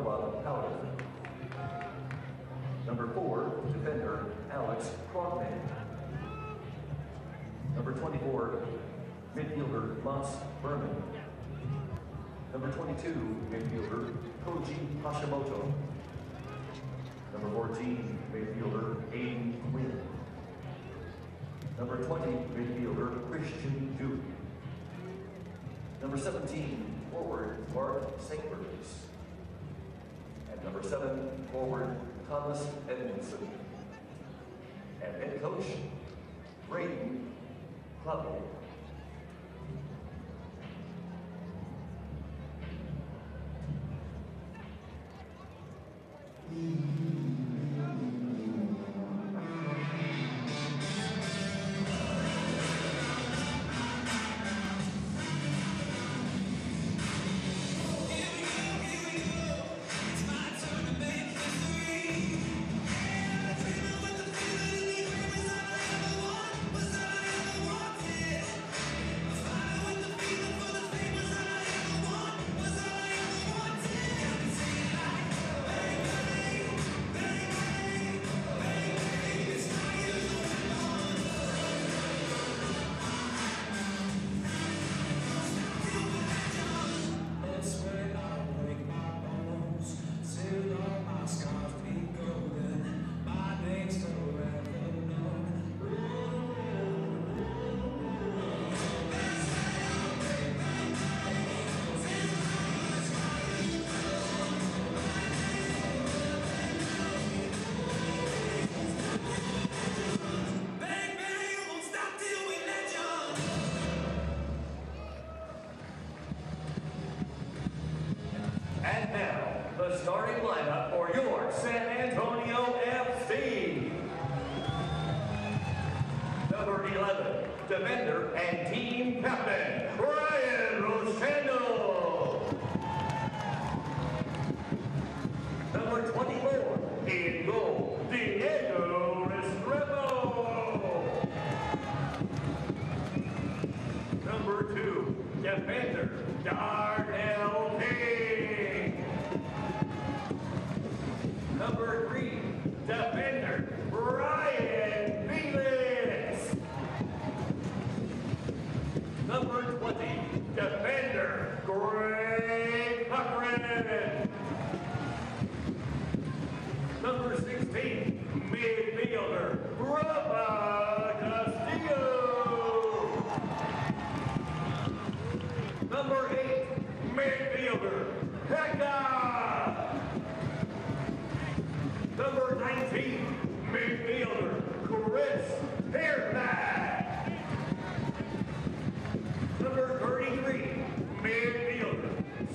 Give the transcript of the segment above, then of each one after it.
Noah Howard. Number 4, defender Alex Krogman. Number 24, midfielder Mats Berman. Number 22, midfielder Koji Hashimoto. Number 14, midfielder Aiden Quinn. Number 20, midfielder Christian Duke. Number 17, forward Mark Saintbers. And number 7, forward Thomas Edmondson. And head coach, Braden Clubble. And now, the starting lineup for your San Antonio FC. Number 11, defender and team captain, Ryan Rosendo. Number 24, in goal, Diego Restrepo. Number 2, defender, Darnell King. Number 3, defender, Brian Felix. Number 20, defender, Greg Cochran. Number 16, midfielder, Rafa Castillo. Number 8, midfielder, Hector. Number 19, midfielder, Chris Fairfax. Number 33, midfielder,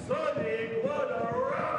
Sonny Guadarrama.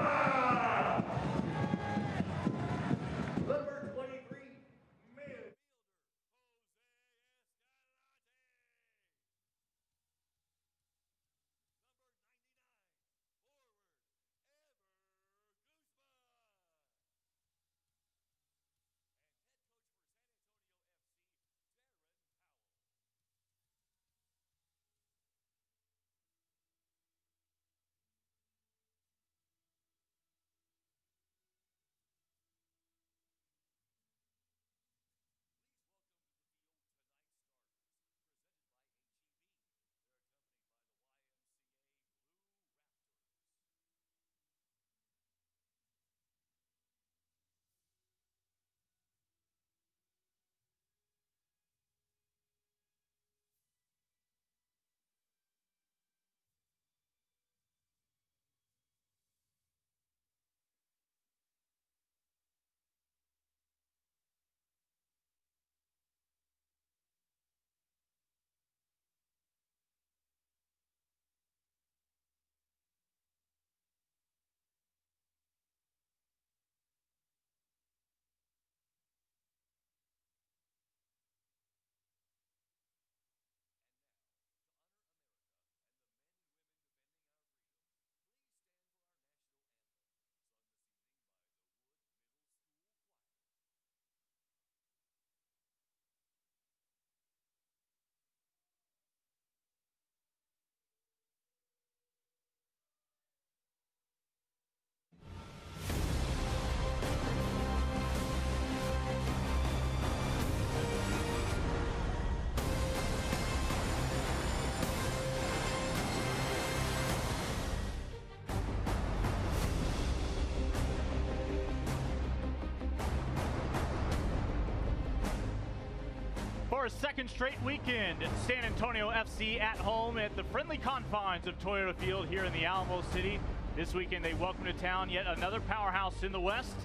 a second straight weekend. San Antonio FC at home at the friendly confines of Toyota Field here in the Alamo City. This weekend they welcome to town yet another powerhouse in the West,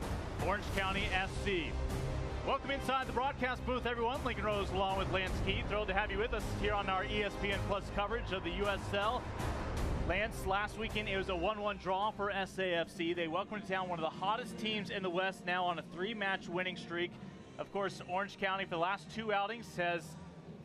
Orange County FC. Welcome inside the broadcast booth, everyone. Lincoln Rose along with Lance Key. Thrilled to have you with us here on our ESPN Plus coverage of the USL. Lance, last weekend it was a 1-1 draw for SAFC. They welcome to town one of the hottest teams in the West, now on a 3-match winning streak. Of course, Orange County for the last 2 outings has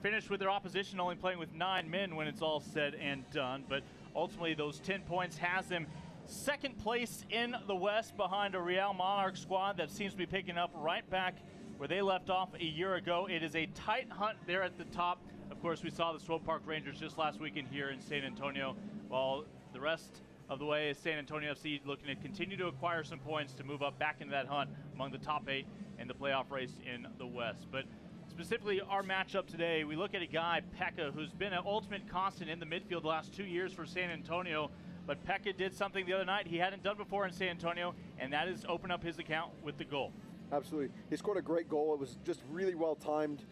finished with their opposition only playing with 9 men when it's all said and done. But ultimately those 10 points has them second place in the West behind a Real Monarch squad that seems to be picking up right back where they left off a year ago. It is a tight hunt there at the top. Of course, we saw the Swope Park Rangers just last weekend here in San Antonio, while the rest of the way is San Antonio FC looking to continue to acquire some points to move up back into that hunt among the top 8 in the playoff race in the West. But specifically our matchup today, we look at a guy, Pekka, who's been an ultimate constant in the midfield the last 2 years for San Antonio. But Pekka did something the other night he hadn't done before in San Antonio, and that is open up his account with the goal. Absolutely. He scored a great goal. It was just really well timed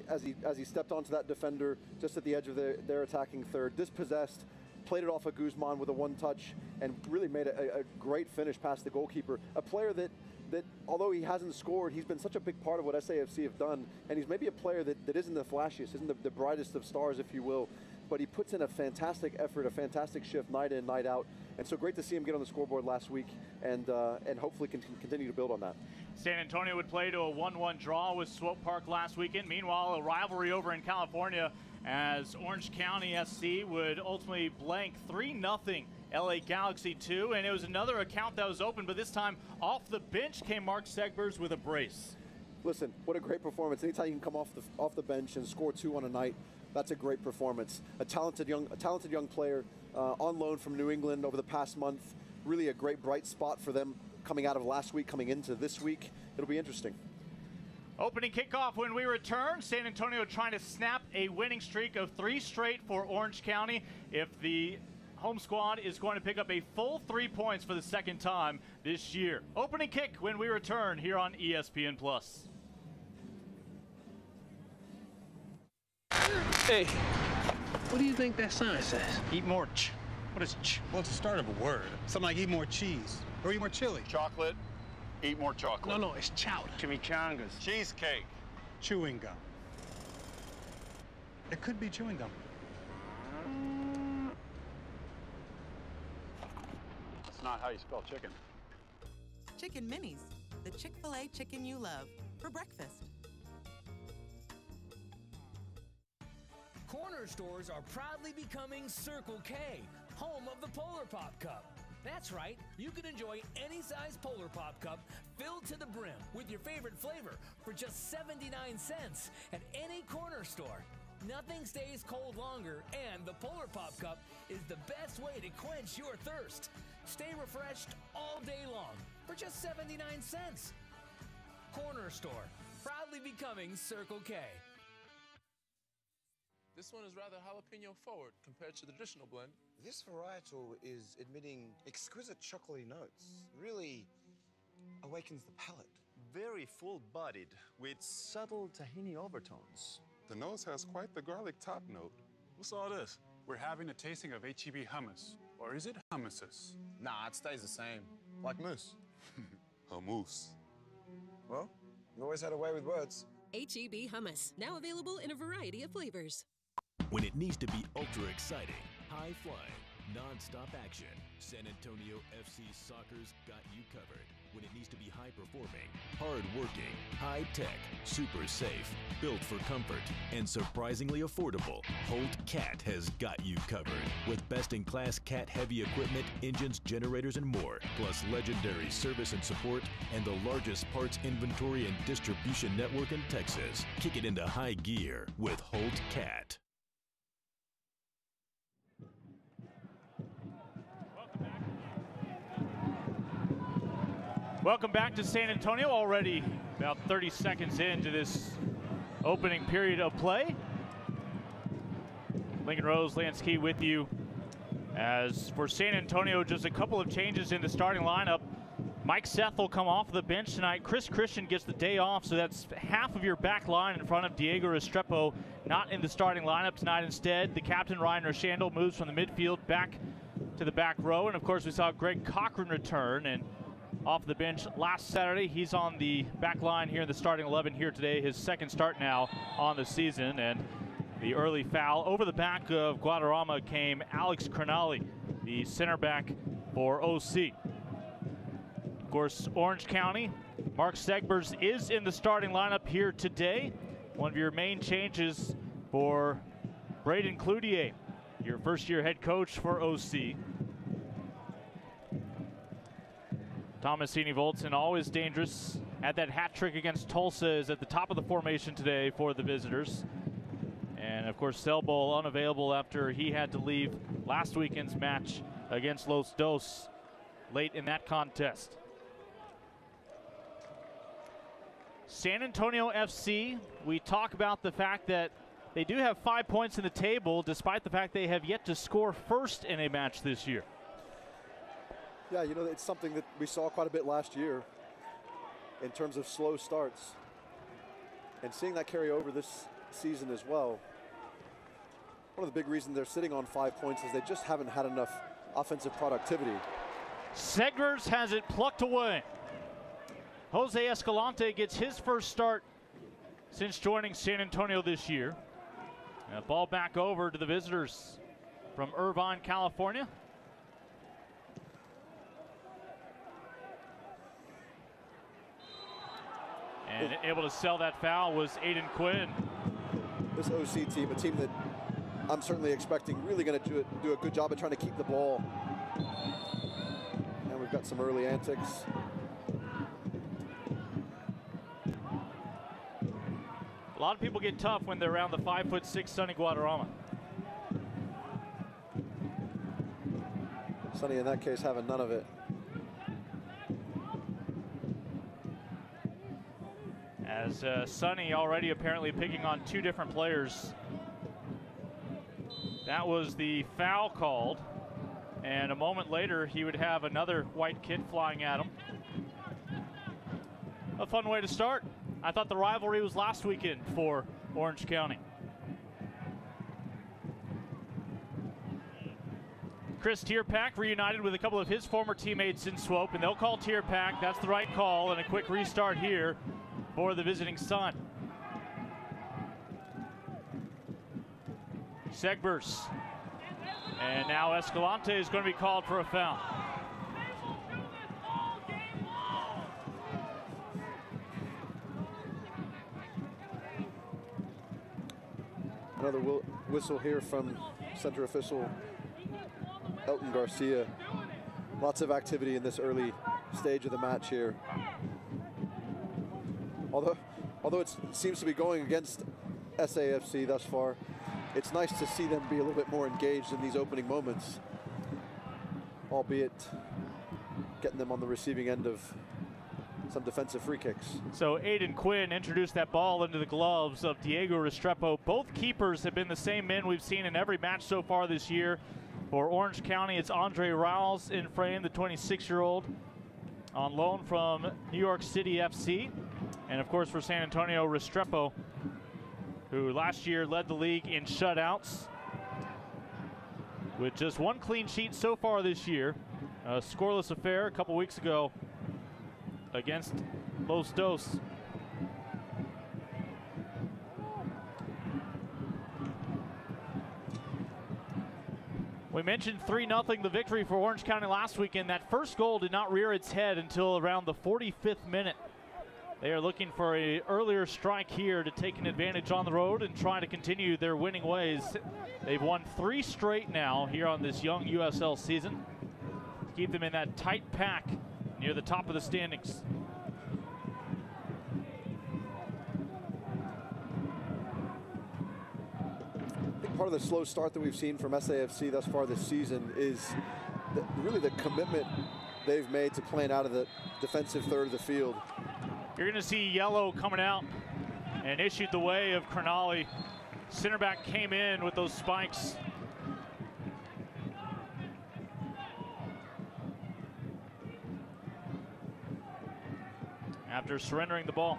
as he stepped onto that defender just at the edge of their attacking third. Dispossessed, played it off of Guzman with a one-touch, and really made a great finish past the goalkeeper. A player that although he hasn't scored, he's been such a big part of what SAFC have done, and he's maybe a player that isn't the flashiest, isn't the brightest of stars, if you will, but he puts in a fantastic effort, a fantastic shift night in, night out, and so great to see him get on the scoreboard last week and hopefully continue to build on that. San Antonio would play to a 1-1 draw with Swope Park last weekend. Meanwhile, a rivalry over in California as Orange County SC would ultimately blank 3-0 LA Galaxy 2, and it was another account that was open, but this time off the bench came Mark Segbers with a brace. Listen, what a great performance. Anytime you can come off the bench and score 2 on a night, that's a great performance. A talented young player on loan from New England over the past month. Really a great bright spot for them coming out of last week, coming into this week. It'll be interesting. Opening kickoff when we return. San Antonio trying to snap a winning streak of 3 straight for Orange County. If the home squad is going to pick up a full 3 points for the second time this year. Opening kick when we return here on ESPN Plus. Hey, what do you think that sign says? Eat more What is Well, it's the start of a word. Something like eat more cheese or eat more chili. Chocolate. Eat more chocolate. No, it's chowder. Chimichangas. Cheesecake. Chewing gum. It could be chewing gum. That's not how you spell chicken. Chicken Minis, the Chick-fil-A chicken you love, for breakfast. Corner stores are proudly becoming Circle K, home of the Polar Pop Cup. That's right, you can enjoy any size Polar Pop Cup filled to the brim with your favorite flavor for just 79 cents at any corner store. Nothing stays cold longer, and the Polar Pop Cup is the best way to quench your thirst. Stay refreshed all day long for just 79 cents. Corner store, proudly becoming Circle K. This one is rather jalapeno forward compared to the traditional blend. This varietal is admitting exquisite chocolatey notes. Really awakens the palate. Very full-bodied with subtle tahini overtones. The nose has quite the garlic top note. What's all this? We're having a tasting of HEB hummus. Or is it hummuses? Nah, it stays the same. Like mousse. Hummus. Well, you always had a way with words. HEB hummus, now available in a variety of flavors. When it needs to be ultra exciting, high-flying, non-stop action, San Antonio FC Soccer's got you covered. When it needs to be high-performing, hard-working, high-tech, super safe, built for comfort, and surprisingly affordable, Holt Cat has got you covered. With best-in-class cat-heavy equipment, engines, generators, and more, plus legendary service and support, and the largest parts inventory and distribution network in Texas. Kick it into high gear with Holt Cat. Welcome back to San Antonio, already about 30 seconds into this opening period of play. Lincoln Rose, Lance Key with you. As for San Antonio, just a couple of changes in the starting lineup. Mike Seth will come off the bench tonight. Chris Christian gets the day off, so that's half of your back line in front of Diego Restrepo, not in the starting lineup tonight. Instead, the captain, Ryan Rochandle, moves from the midfield back to the back row. And, of course, we saw Greg Cochran return and off the bench last Saturday. He's on the back line here in the starting 11 here today, his second start now on the season. And the early foul over the back of Guadarrama came Alex Crognale, the center back for OC. Of course, Orange County, Mark Segbers is in the starting lineup here today. One of your main changes for Braden Cloutier, your first-year head coach for OC. Thomasini Voltson, always dangerous. Had that hat trick against Tulsa, is at the top of the formation today for the visitors. And of course, Selbol unavailable after he had to leave last weekend's match against Los Dos late in that contest. San Antonio FC, we talk about the fact that they do have 5 points in the table, despite the fact they have yet to score first in a match this year. Yeah, you know, it's something that we saw quite a bit last year in terms of slow starts. And seeing that carry over this season as well. One of the big reasons they're sitting on 5 points is they just haven't had enough offensive productivity. Segbers has it plucked away. Jose Escalante gets his first start since joining San Antonio this year. And a ball back over to the visitors from Irvine, California. And able to sell that foul was Aiden Quinn. This OC team, a team that I'm certainly expecting really going to do a good job of trying to keep the ball. And we've got some early antics. A lot of people get tough when they're around the 5'6" Sonny Guadarrama. Sonny, in that case, having none of it. As Sonny already apparently picking on two different players. That was the foul called. And a moment later, he would have another white kid flying at him. A fun way to start. I thought the rivalry was last weekend for Orange County. Chris Tierpak reunited with a couple of his former teammates in Swope, and they'll call Tierpak. That's the right call, and a quick restart here for the visiting Sun. Segbers. And now Escalante is going to be called for a foul. Another whistle here from center official Elton Garcia. Lots of activity in this early stage of the match here. Although it seems to be going against SAFC thus far, it's nice to see them be a little bit more engaged in these opening moments, albeit getting them on the receiving end of some defensive free kicks. So Aiden Quinn introduced that ball into the gloves of Diego Restrepo. Both keepers have been the same men we've seen in every match so far this year. For Orange County, it's Andre Riles in frame, the 26-year-old on loan from New York City FC. And of course for San Antonio, Restrepo, who last year led the league in shutouts with just one clean sheet so far this year. A scoreless affair a couple weeks ago against Los Dos. We mentioned 3-0 the victory for Orange County last weekend. That first goal did not rear its head until around the 45th minute. They are looking for an earlier strike here to take an advantage on the road and try to continue their winning ways. They've won 3 straight now here on this young USL season to keep them in that tight pack near the top of the standings. I think part of the slow start that we've seen from SAFC thus far this season is really the commitment they've made to playing out of the defensive third of the field. You're going to see yellow coming out and issued the way of Crognale. Center back came in with those spikes. after surrendering the ball.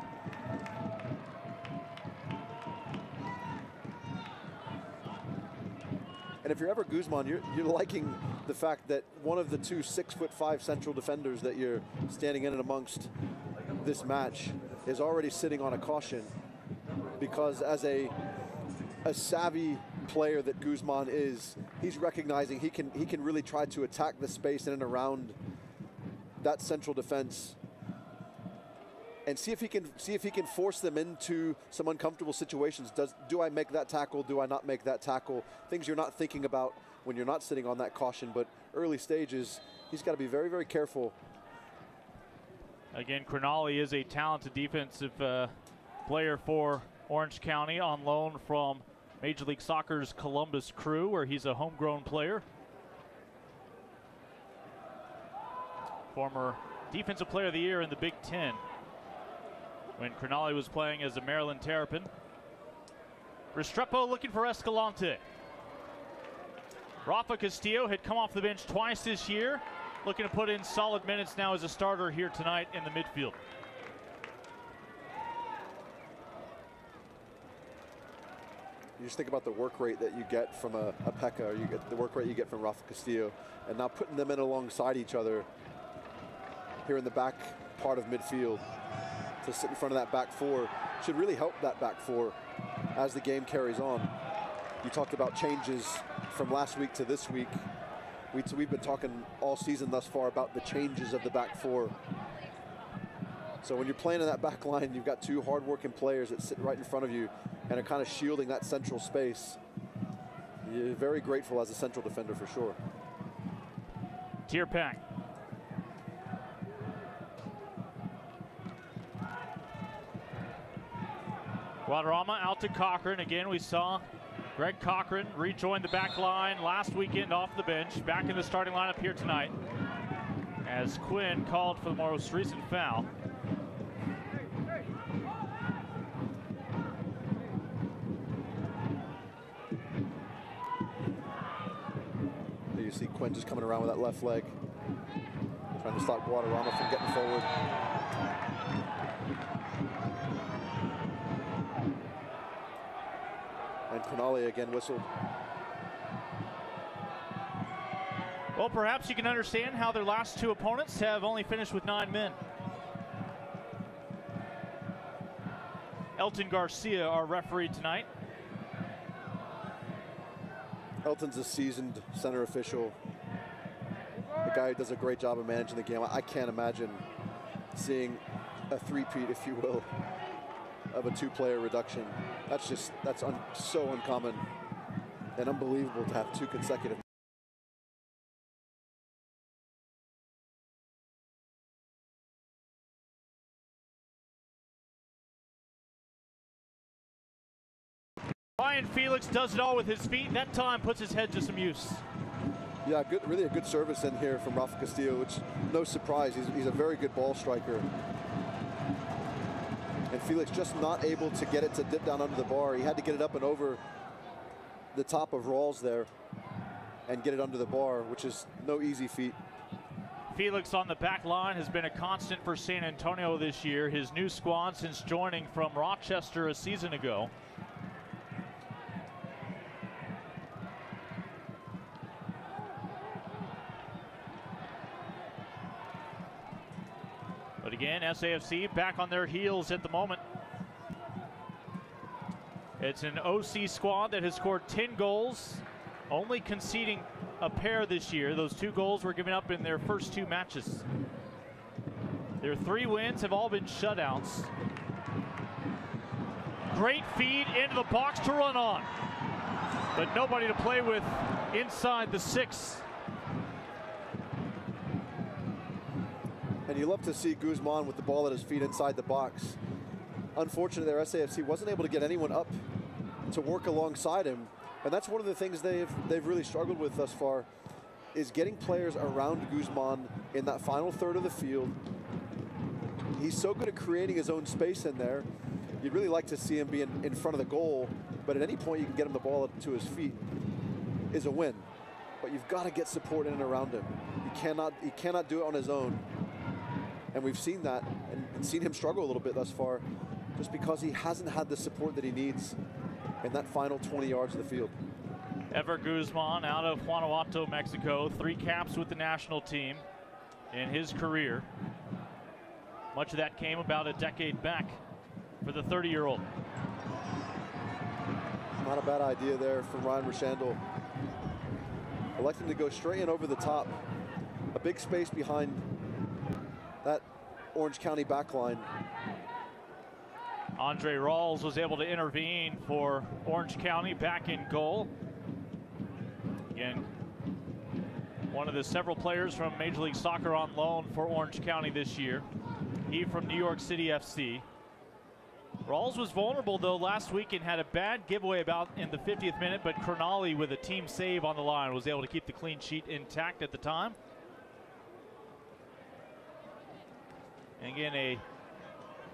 And if you're ever Guzman, you're liking the fact that one of the two 6'5" central defenders that you're standing in and amongst this match is already sitting on a caution, because as a savvy player that Guzman is, he's recognizing he can really try to attack the space in and around that central defense and see if he can force them into some uncomfortable situations. Do I make that tackle? Do I not make that tackle? Things you're not thinking about when you're not sitting on that caution, but early stages, he's got to be very, very careful. Again, Crognale is a talented defensive player for Orange County, on loan from Major League Soccer's Columbus Crew, where he's a homegrown player. Former Defensive Player of the Year in the Big Ten when Crognale was playing as a Maryland Terrapin. Restrepo looking for Escalante. Rafa Castillo had come off the bench twice this year, looking to put in solid minutes now as a starter here tonight in the midfield. You just think about the work rate that you get from a Pekka, or you get the work rate you get from Rafa Castillo, and now putting them in alongside each other here in the back part of midfield to sit in front of that back four should really help that back four as the game carries on. You talked about changes from last week to this week. We've been talking all season thus far about the changes of the back four. So when you're playing in that back line, you've got two hard-working players that sit right in front of you and are kind of shielding that central space. You're very grateful as a central defender for sure. Tierpak. Guadarrama out to Cochran. Again, we saw Greg Cochran rejoin the back line last weekend off the bench, back in the starting lineup here tonight, as Quinn called for the most recent foul. You see Quinn just coming around with that left leg, trying to stop Guadarrama from getting forward. And Crognale again whistled. Well, perhaps you can understand how their last two opponents have only finished with 9 men. Elton Garcia, our referee tonight. Elton's a seasoned center official, a guy who does a great job of managing the game. I can't imagine seeing a three-peat, if you will, of a two-player reduction. That's so uncommon and unbelievable to have two consecutive. Ryan Felix does it all with his feet. That time puts his head to some use. Yeah, really a good service in here from Rafa Castillo, which no surprise. He's a very good ball striker. And Felix just not able to get it to dip down under the bar. He had to get it up and over the top of Rawls there and get it under the bar, which is no easy feat. Felix on the back line has been a constant for San Antonio this year, his new squad since joining from Rochester a season ago. But again, SAFC back on their heels at the moment. It's an OC squad that has scored 10 goals, only conceding a pair this year. Those 2 goals were given up in their first 2 matches. Their 3 wins have all been shutouts. Great feed into the box to run on, but nobody to play with inside the 6. And you love to see Guzman with the ball at his feet inside the box. Unfortunately, their SAFC wasn't able to get anyone up to work alongside him. And that's one of the things they've really struggled with thus far, is getting players around Guzman in that final third of the field. He's so good at creating his own space in there. You'd really like to see him be in front of the goal, but at any point you can get him the ball up to his feet is a win. But you've got to get support in and around him. He cannot do it on his own. And we've seen that and seen him struggle a little bit thus far just because he hasn't had the support that he needs in that final 20 yards of the field. Ever Guzman out of Guanajuato, Mexico, 3 caps with the national team in his career. Much of that came about a decade back for the 30-year-old. Not a bad idea there from Ryan Rishandel. Electing to go straight in over the top. A big space behind that Orange County back line. Andre Rawls was able to intervene for Orange County back in goal. Again, one of the several players from Major League Soccer on loan for Orange County this year. He from New York City FC. Rawls was vulnerable though last week and had a bad giveaway about in the 50th minute, but Crognale with a team save on the line was able to keep the clean sheet intact at the time. And again, a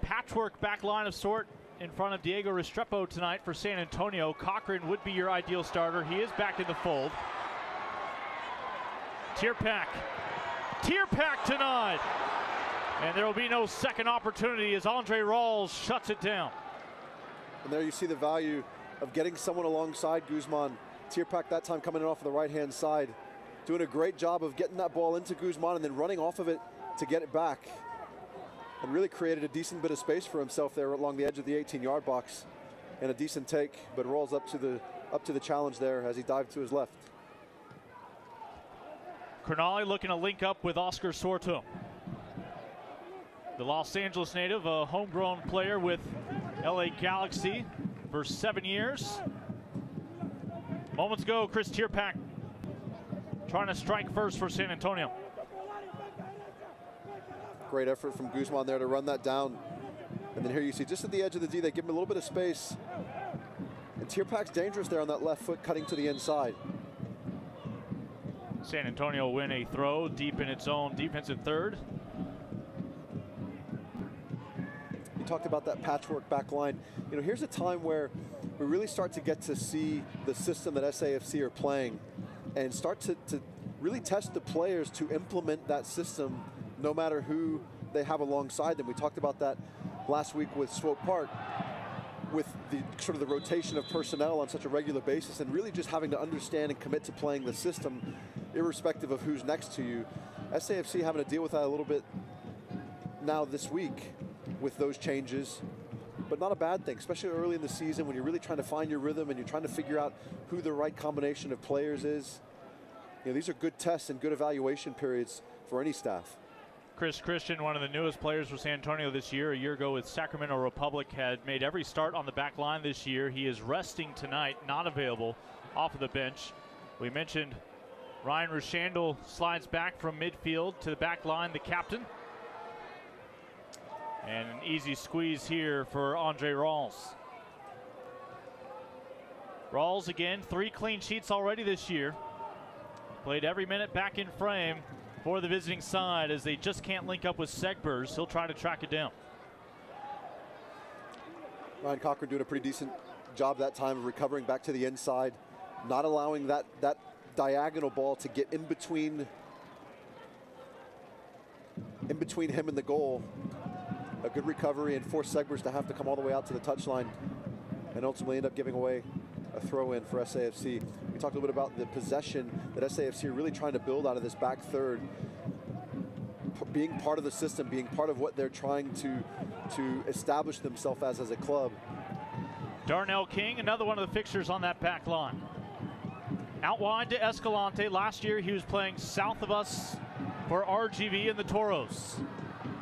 patchwork back line of sort in front of Diego Restrepo tonight for San Antonio. Cochran would be your ideal starter. He is back in the fold. Tierpak denied. And there will be no second opportunity as Andre Rawls shuts it down. And there you see the value of getting someone alongside Guzman. Tierpak that time coming in off of the right-hand side. Doing a great job of getting that ball into Guzman and then running off of it to get it back. And really created a decent bit of space for himself there along the edge of the 18-yard box. And a decent take, but Rawls up to the challenge there as he dived to his left. Crognale looking to link up with Oscar Sorto. The Los Angeles native, a homegrown player with LA Galaxy for 7 years. Moments ago, Chris Tierpak trying to strike first for San Antonio. Great effort from Guzman there to run that down. And then here you see just at the edge of the D, they give him a little bit of space. And Tierpak's dangerous there on that left foot cutting to the inside. San Antonio win a throw deep in its own defensive third. You talked about that patchwork back line. You know, here's a time where we really start to get to see the system that SAFC are playing and start to really test the players to implement that system no matter who they have alongside them. We talked about that last week with Swope Park, with the sort of the rotation of personnel on such a regular basis and really just having to understand and commit to playing the system irrespective of who's next to you. SAFC having to deal with that a little bit now this week with those changes, but not a bad thing, especially early in the season when you're really trying to find your rhythm and you're trying to figure out who the right combination of players is. You know, these are good tests and good evaluation periods for any staff. Chris Christian, one of the newest players for San Antonio this year, a year ago with Sacramento Republic, had made every start on the back line this year. He is resting tonight, not available off of the bench. We mentioned Ryan Rishandel slides back from midfield to the back line, the captain. And an easy squeeze here for Andre Rawls. Rawls again, 3 clean sheets already this year. Played every minute back in frame for the visiting side as they just can't link up with Segbers. He'll try to track it down. Ryan Cochran doing a pretty decent job that time of recovering back to the inside, not allowing that diagonal ball to get in between him and the goal. A good recovery and forced Segbers to have to come all the way out to the touchline and ultimately end up giving away a throw-in for SAFC. We talked a little bit about the possession that SAFC are really trying to build out of this back third, being part of the system, being part of what they're trying to establish themselves as a club. Darnell King, another one of the fixtures on that back line. Out wide to Escalante. Last year he was playing south of us for RGV and the Toros.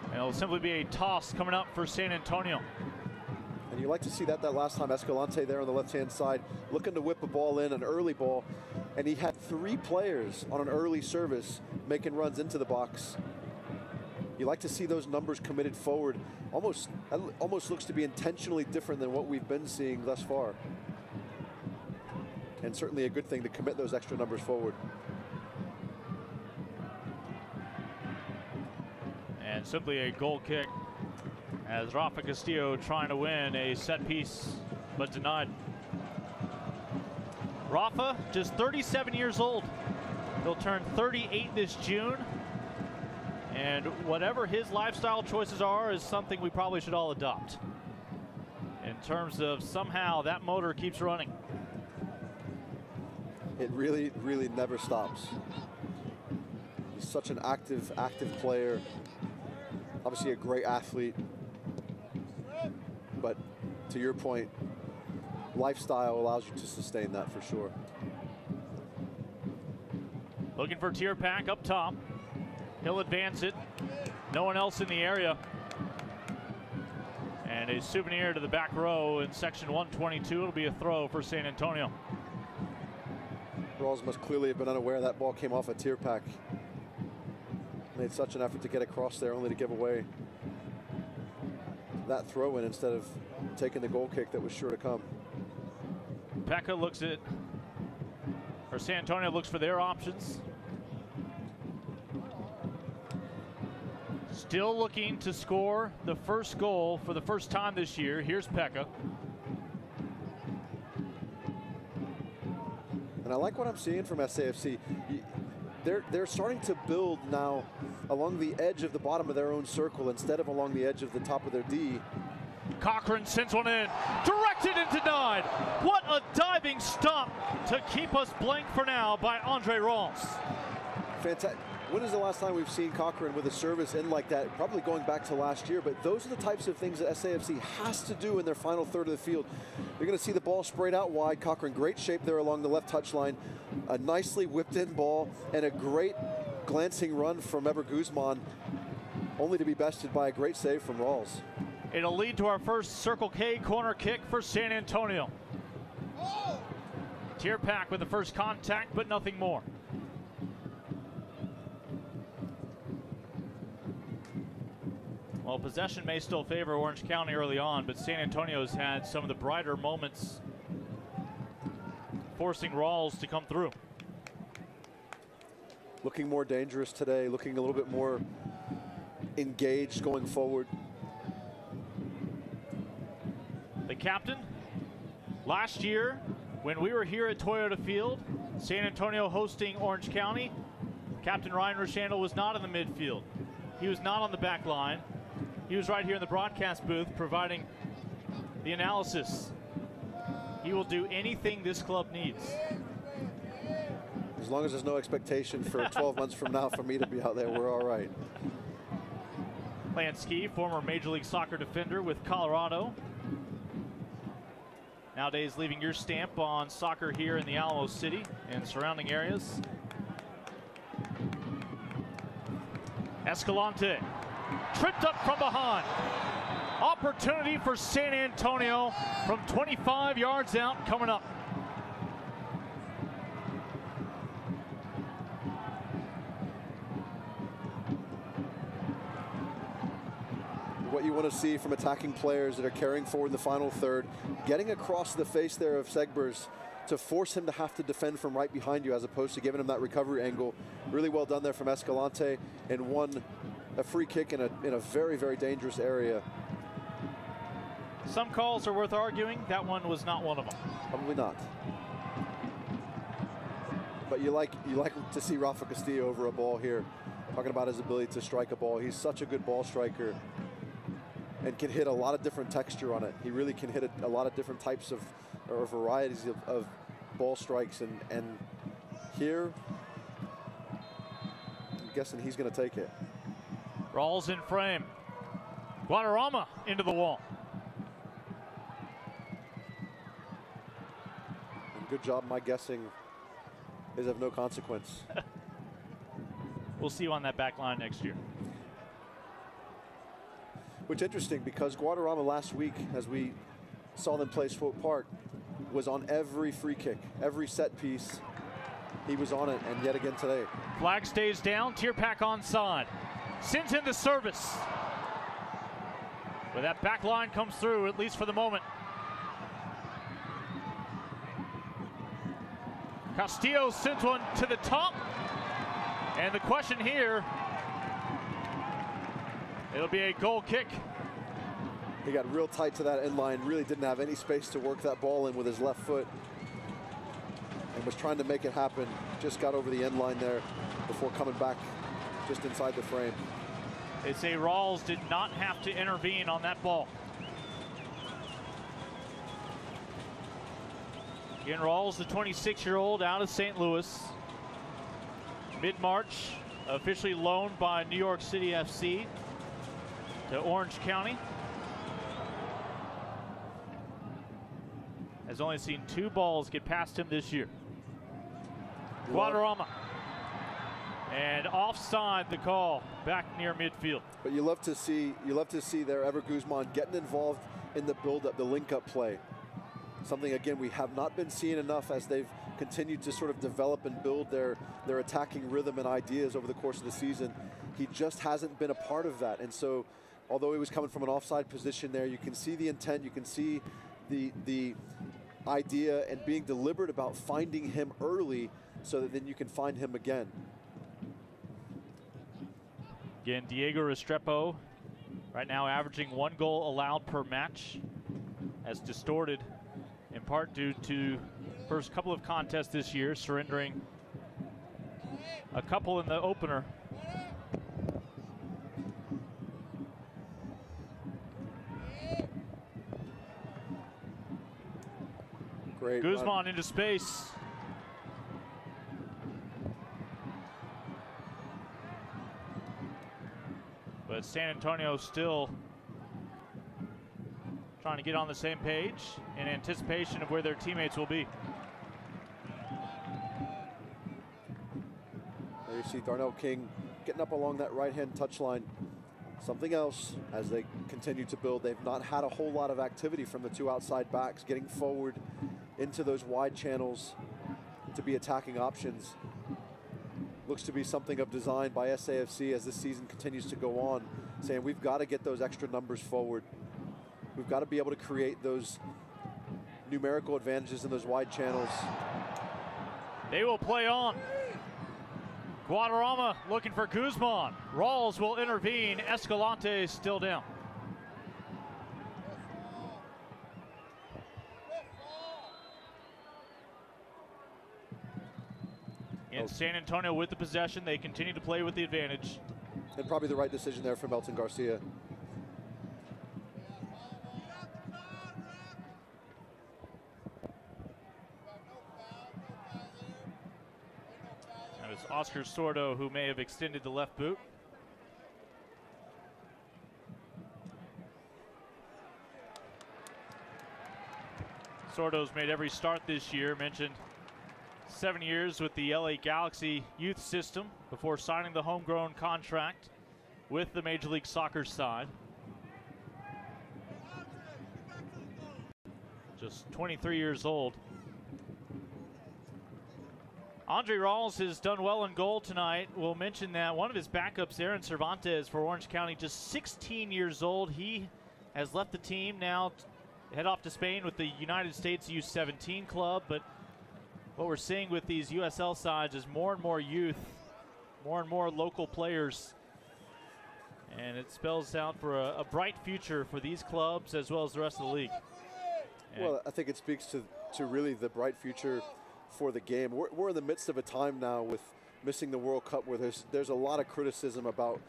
And it'll simply be a toss coming up for San Antonio. And you like to see that last time, Escalante there on the left-hand side, looking to whip a ball in, an early ball. And he had 3 players on an early service making runs into the box. You like to see those numbers committed forward. Almost looks to be intentionally different than what we've been seeing thus far. And certainly a good thing to commit those extra numbers forward. And simply a goal kick as Rafa Castillo trying to win a set piece, but denied. Rafa, just 37 years old. He'll turn 38 this June. And whatever his lifestyle choices are is something we probably should all adopt. In terms of somehow that motor keeps running. It really, really never stops. He's such an active player. Obviously a great athlete. But to your point, lifestyle allows you to sustain that for sure. Looking for Tierpak up top. He'll advance it. No one else in the area. And a souvenir to the back row in section 122. It'll be a throw for San Antonio. Rawls must clearly have been unaware that ball came off a Tierpak. Made such an effort to get across there only to give away that throw in instead of taking the goal kick that was sure to come. Pekka looks at, or San Antonio looks for their options. Still looking to score the first goal for the first time this year. Here's Pekka. And I like what I'm seeing from SAFC. They're starting to build now along the edge of the bottom of their own circle instead of along the edge of the top of their D. Cochran sends one in, directed and denied. What a diving stop to keep us blank for now by Andre Rawls. Fantastic. When is the last time we've seen Cochran with a service in like that? Probably going back to last year, but those are the types of things that SAFC has to do in their final third of the field. You're going to see the ball sprayed out wide. Cochran, great shape there along the left touchline. A nicely whipped in ball and a great glancing run from Eber Guzman, only to be bested by a great save from Rawls. It'll lead to our first Circle K corner kick for San Antonio. Tierpak with the first contact, but nothing more. Well, possession may still favor Orange County early on, but San Antonio's had some of the brighter moments, forcing Rawls to come through. Looking more dangerous today, looking a little bit more engaged going forward. The captain, last year when we were here at Toyota Field, San Antonio hosting Orange County, Captain Ryan Rochandle was not in the midfield. He was not on the back line. He was right here in the broadcast booth providing the analysis. He will do anything this club needs. As long as there's no expectation for 12 months from now for me to be out there, we're all right. Lansky, former Major League Soccer defender with Colorado. Nowadays leaving your stamp on soccer here in the Alamo City and surrounding areas. Escalante, tripped up from behind. Opportunity for San Antonio from 25 yards out coming up. What you want to see from attacking players that are carrying forward in the final third, getting across the face there of Segbers to force him to have to defend from right behind you as opposed to giving him that recovery angle. Really well done there from Escalante, and won a free kick in a very, very dangerous area. Some calls are worth arguing. That one was not one of them. Probably not. But you like to see Rafa Castillo over a ball here. Talking about his ability to strike a ball. He's such a good ball striker and can hit a lot of different texture on it. He really can hit a lot of different types of, or varieties of ball strikes. And here, I'm guessing he's going to take it. Rawls in frame. Guadarrama into the wall. And good job. My guessing is of no consequence. We'll see you on that back line next year. Which interesting, because Guadarrama last week, as we saw them play Swope Park, was on every free kick, every set piece. He was on it, and yet again today. Flag stays down. Tierpak onside. Sends in the service. But that back line comes through, at least for the moment. Castillo sends one to the top. And the question here, it'll be a goal kick. He got real tight to that end line, really didn't have any space to work that ball in with his left foot, and was trying to make it happen. Just got over the end line there before coming back just inside the frame. They say Rawls did not have to intervene on that ball. Again, Rawls, the 26-year-old out of St. Louis. Mid-March, officially loaned by New York City FC to Orange County. Has only seen 2 balls get past him this year. Guadarrama. And offside the call back near midfield. But you love to see there Ever Guzman getting involved in the build-up, the link-up play. Something, again, we have not been seeing enough as they've continued to sort of develop and build their attacking rhythm and ideas over the course of the season. He just hasn't been a part of that. And so, although he was coming from an offside position there, you can see the intent, you can see the idea and being deliberate about finding him early so that then you can find him again. Again, Diego Restrepo right now averaging 1 goal allowed per match, as distorted in part due to first couple of contests this year, surrendering a couple in the opener. Great Guzman run into space. But San Antonio still trying to get on the same page in anticipation of where their teammates will be. There you see Darnell King getting up along that right-hand touchline. Something else as they continue to build. They've not had a whole lot of activity from the 2 outside backs, getting forward into those wide channels to be attacking options. Looks to be something of design by SAFC as this season continues to go on, saying we've got to get those extra numbers forward. We've got to be able to create those numerical advantages in those wide channels. They will play on. Guadarrama looking for Guzman. Rawls will intervene. Escalante still down. In San Antonio with the possession, they continue to play with the advantage. And probably the right decision there for Melton Garcia. And it's Oscar Sordo who may have extended the left boot. Sordo's made every start this year, mentioned 7 years with the LA Galaxy youth system before signing the homegrown contract with the Major League Soccer side. Just 23 years old. Andre Rawls has done well in goal tonight. We'll mention that one of his backups, Aaron Cervantes for Orange County, just 16 years old. He has left the team now to head off to Spain with the United States U17 club, but what we're seeing with these USL sides is more and more youth, more and more local players. And it spells out for a bright future for these clubs as well as the rest of the league. Well, I think it speaks to really the bright future for the game. We're in the midst of a time now with missing the World Cup where there's a lot of criticism about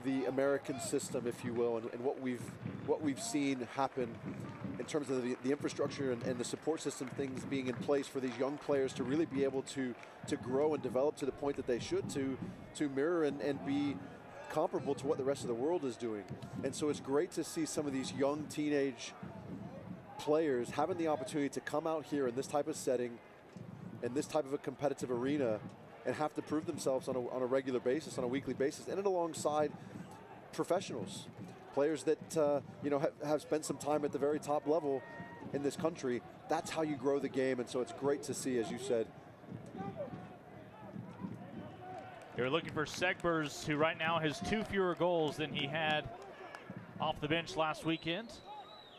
the American system, if you will, and what we've seen happen in terms of the infrastructure and the support system things being in place for these young players to really be able to grow and develop to the point that they should to mirror and be comparable to what the rest of the world is doing. And so it's great to see some of these young teenage players having the opportunity to come out here in this type of setting, in this type of a competitive arena, and have to prove themselves on a regular basis, on a weekly basis, and alongside professionals, players that have spent some time at the very top level in this country. That's how you grow the game, and so it's great to see, as you said. They're looking for Segbers, who right now has 2 fewer goals than he had off the bench last weekend.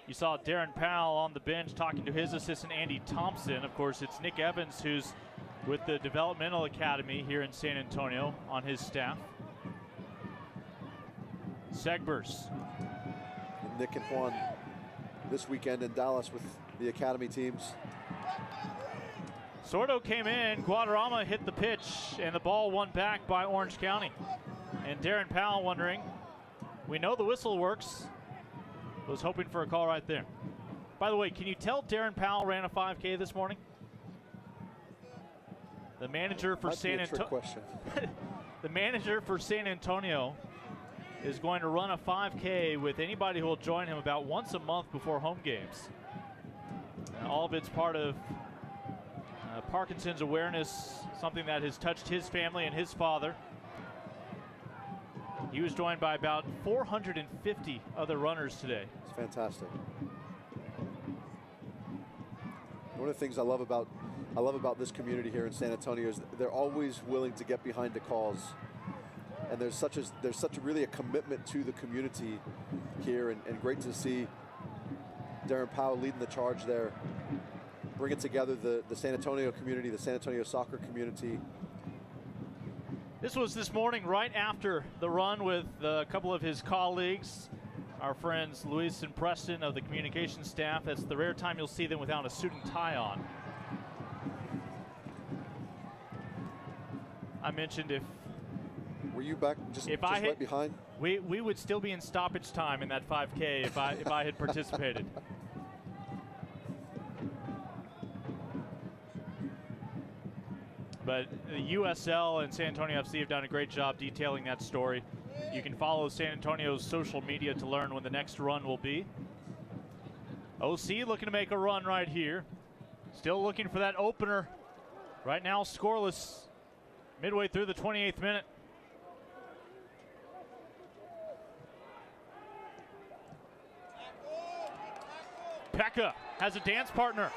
You saw Darren Powell on the bench talking to his assistant Andy Thompson. Of course, it's Nick Evans who's with the developmental academy here in San Antonio on his staff. Segbers. And Nick and Juan this weekend in Dallas with the academy teams. Sordo came in, Guadarrama hit the pitch, and the ball won back by Orange County. And Darren Powell wondering We know the whistle works. I was hoping for a call right there. By the way, can you tell Darren Powell ran a 5K this morning? The manager for San Antonio. The manager for San Antonio is going to run a 5K with anybody who will join him about once a month before home games. And all of it's part of Parkinson's awareness, something that has touched his family and his father. He was joined by about 450 other runners today. It's fantastic. One of the things I love about this community here in San Antonio is they're always willing to get behind the cause, and there's such really a commitment to the community here, and great to see Darren Powell leading the charge there, bringing together the San Antonio community, the San Antonio soccer community. This was this morning right after the run with a couple of his colleagues, our friends Luis and Preston of the communications staff. That's the rare time you'll see them without a suit and tie on. I mentioned if... Were you back just right behind? We would still be in stoppage time in that 5K if I had participated. But the USL and San Antonio FC have done a great job detailing that story. You can follow San Antonio's social media to learn when the next run will be. OC looking to make a run right here. Still looking for that opener. Right now scoreless midway through the 28th minute. Pekka has a dance partner.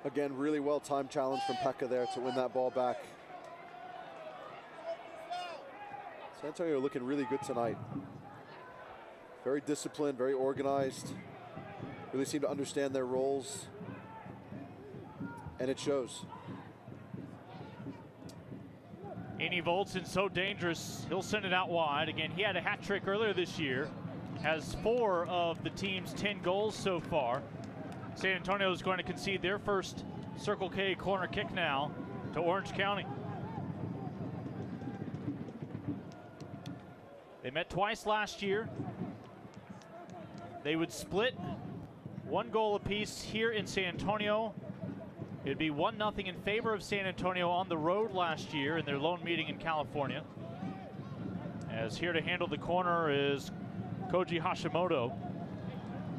Again, really well-timed challenge from Pekka there to win that ball back. San Antonio looking really good tonight. Very disciplined, very organized. Really seem to understand their roles. And it shows. Eni Voltson so dangerous, he'll send it out wide. Again, he had a hat trick earlier this year. Has 4 of the team's 10 goals so far. San Antonio is going to concede their first Circle K corner kick now to Orange County. They met twice last year. They would split 1 goal apiece here in San Antonio. It'd be 1-0 in favor of San Antonio on the road last year in their lone meeting in California. As here to handle the corner is Koji Hashimoto,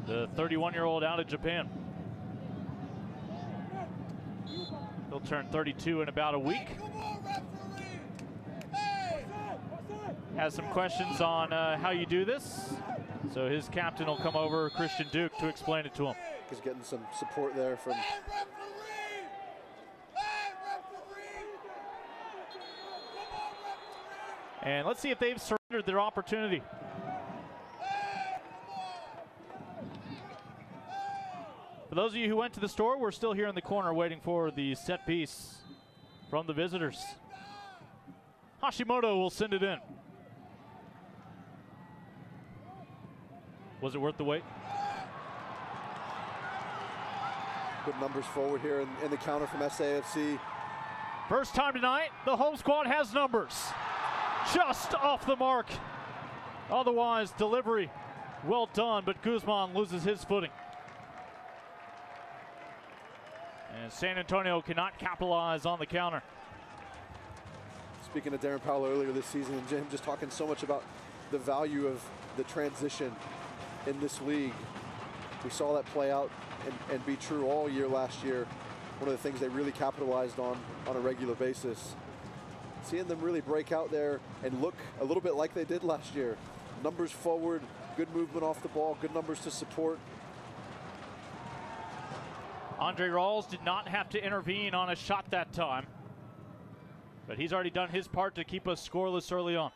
the 31-year-old out of Japan. He'll turn 32 in about a week. Has some questions on how you do this. So his captain will come over, Christian Duke, to explain it to him. He's getting some support there from... And let's see if they've surrendered their opportunity. For those of you who went to the store, we're still here in the corner waiting for the set piece from the visitors. Hashimoto will send it in. Was it worth the wait? Good numbers forward here in the counter from SAFC. First time tonight, the home squad has numbers. Just off the mark. Otherwise, delivery well done, but Guzman loses his footing. And San Antonio cannot capitalize on the counter. Speaking of Darren Powell earlier this season, and Jim just talking so much about the value of the transition in this league. We saw that play out and be true all year last year. One of the things they really capitalized on a regular basis. Seeing them really break out there and look a little bit like they did last year. Numbers forward, good movement off the ball, good numbers to support. Andre Rawls did not have to intervene on a shot that time, but he's already done his part to keep us scoreless early on.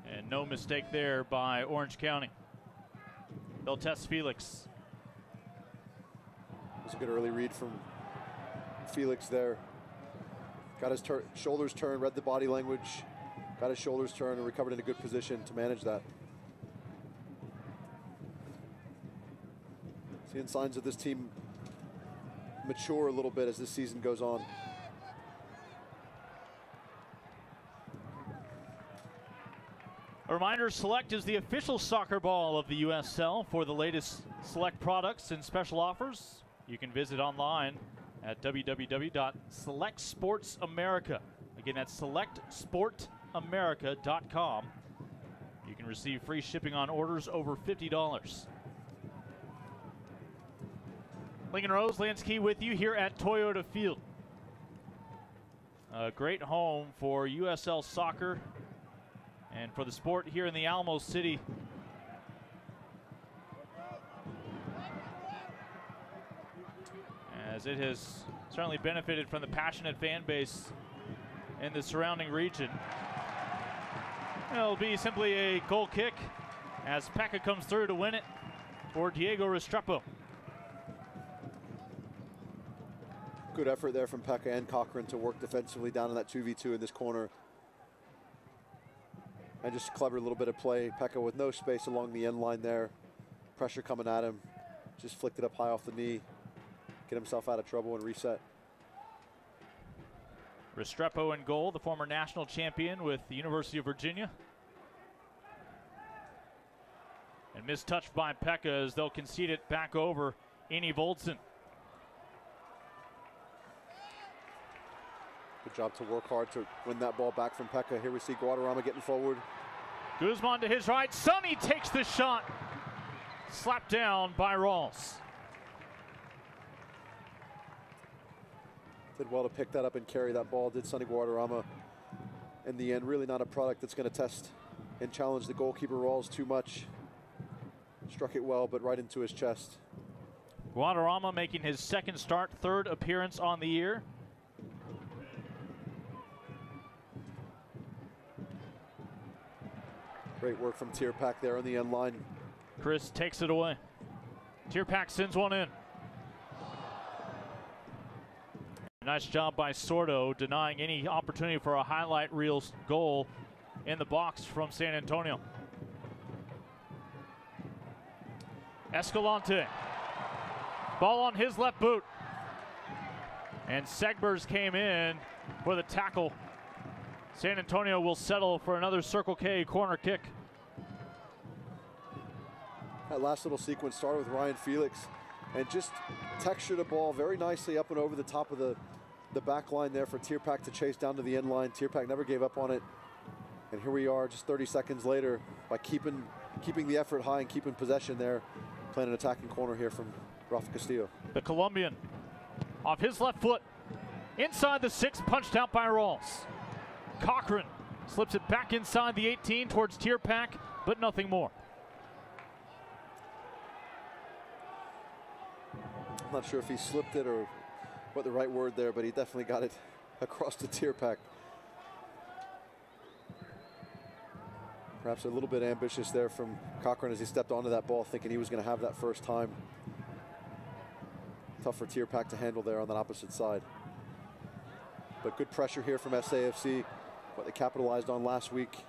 And no mistake there by Orange County. They'll test Felix. It was a good early read from Felix there. Got his shoulders turned, read the body language, got his shoulders turned and recovered in a good position to manage that. Seeing signs of this team mature a little bit as this season goes on. A reminder, Select is the official soccer ball of the USL. For the latest Select products and special offers, you can visit online at www.selectsportsamerica. Again, that's selectsportamerica.com. You can receive free shipping on orders over $50. Lincoln Rose, Lance Key with you here at Toyota Field. A great home for USL soccer and for the sport here in the Alamo City. As it has certainly benefited from the passionate fan base in the surrounding region. It'll be simply a goal kick as Pekka comes through to win it for Diego Restrepo. Good effort there from Pekka and Cochran to work defensively down in that 2v2 in this corner. And just a clever little bit of play. Pekka with no space along the end line there. Pressure coming at him. Just flicked it up high off the knee. Get himself out of trouble and reset. Restrepo in goal, the former national champion with the University of Virginia. And mistouched by Pekka as they'll concede it back over Eni Voldsen. Good job to work hard to win that ball back from Pekka. Here we see Guadarrama getting forward. Guzman to his right. Sonny takes the shot. Slapped down by Rawls. Did well to pick that up and carry that ball, did Sonny Guadarrama. In the end, really not a product that's going to test and challenge the goalkeeper Rawls too much. Struck it well, but right into his chest. Guadarrama making his second start, third appearance on the year. Great work from Tierpak there on the end line. Chris takes it away. Tierpak sends one in. Nice job by Sordo, denying any opportunity for a highlight reel goal in the box from San Antonio. Escalante. Ball on his left boot. And Segbers came in for the tackle. San Antonio will settle for another Circle K corner kick. That last little sequence started with Ryan Felix and just textured the ball very nicely up and over the top of the back line there for Tierpak to chase down to the end line. Tierpak never gave up on it. And here we are just 30 seconds later by keeping the effort high and keeping possession there, playing an attacking corner here from Rafa Castillo. The Colombian off his left foot, inside the 6, punched out by Rawls. Cochran slips it back inside the 18 towards Tierpak, but nothing more. I'm not sure if he slipped it or what the right word there, but he definitely got it across the Tierpak. Perhaps a little bit ambitious there from Cochran as he stepped onto that ball, thinking he was going to have that first time. Tough for Tierpak to handle there on that opposite side. But good pressure here from SAFC, what they capitalized on last week.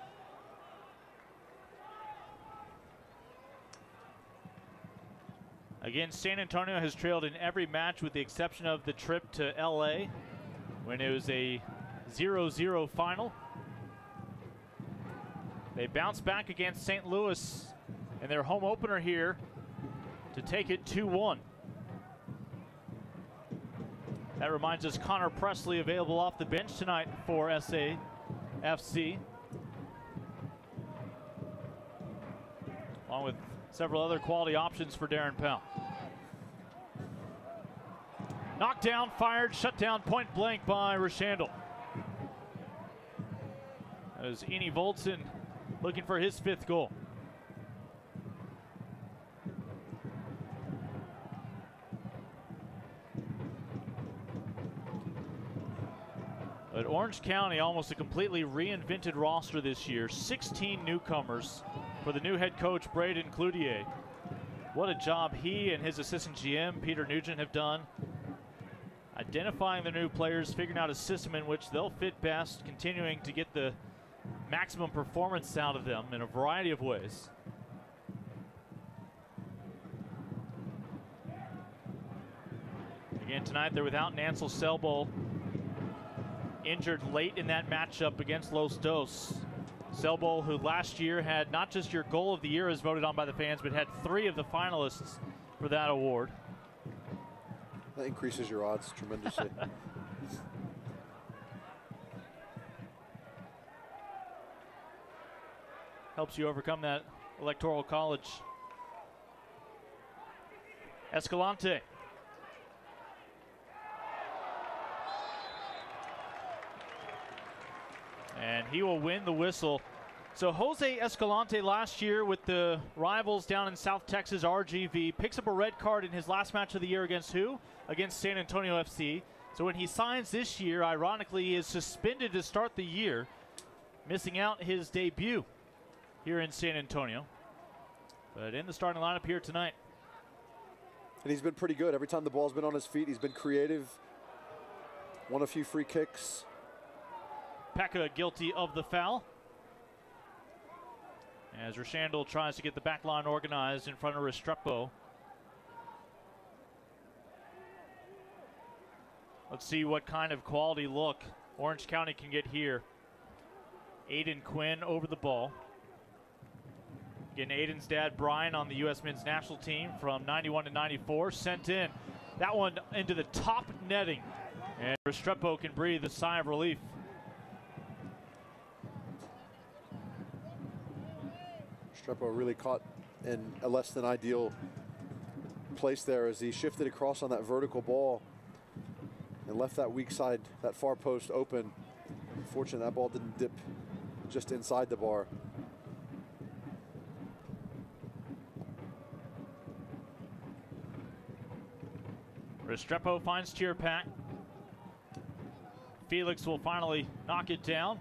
Again, San Antonio has trailed in every match with the exception of the trip to LA when it was a 0-0 final. They bounced back against St. Louis in their home opener here to take it 2-1. That reminds us Connor Presley available off the bench tonight for SAFC, along with several other quality options for Darren Powell. Knocked down, fired, shut down point blank by Rashandle. As Eni Voldsen looking for his 5th goal. But Orange County, almost a completely reinvented roster this year. 16 newcomers for the new head coach, Braden Cloutier. What a job he and his assistant GM, Peter Nugent, have done. Identifying the new players, figuring out a system in which they'll fit best, continuing to get the maximum performance out of them in a variety of ways. Again, tonight they're without Nancel Selbo, injured late in that matchup against Los Dos. Selbo, who last year had not just your goal of the year as voted on by the fans, but had 3 of the finalists for that award. That increases your odds tremendously. Helps you overcome that electoral college. Escalante. And he will win the whistle. So Jose Escalante last year with the rivals down in South Texas, RGV, picks up a red card in his last match of the year against who? Against San Antonio FC. So when he signs this year, ironically, he is suspended to start the year, missing out his debut here in San Antonio. But in the starting lineup here tonight. And he's been pretty good. Every time the ball's been on his feet, he's been creative. Won a few free kicks. Pekka guilty of the foul. As Rochandel tries to get the back line organized in front of Restrepo. Let's see what kind of quality look Orange County can get here. Aiden Quinn over the ball. Again, Aiden's dad, Brian, on the U.S. men's national team from 91 to 94, sent in that one into the top netting. And Restrepo can breathe a sigh of relief. Restrepo really caught in a less than ideal place there as he shifted across on that vertical ball and left that weak side, that far post open. Fortunately, that ball didn't dip just inside the bar. Restrepo finds Tierpak. Felix will finally knock it down.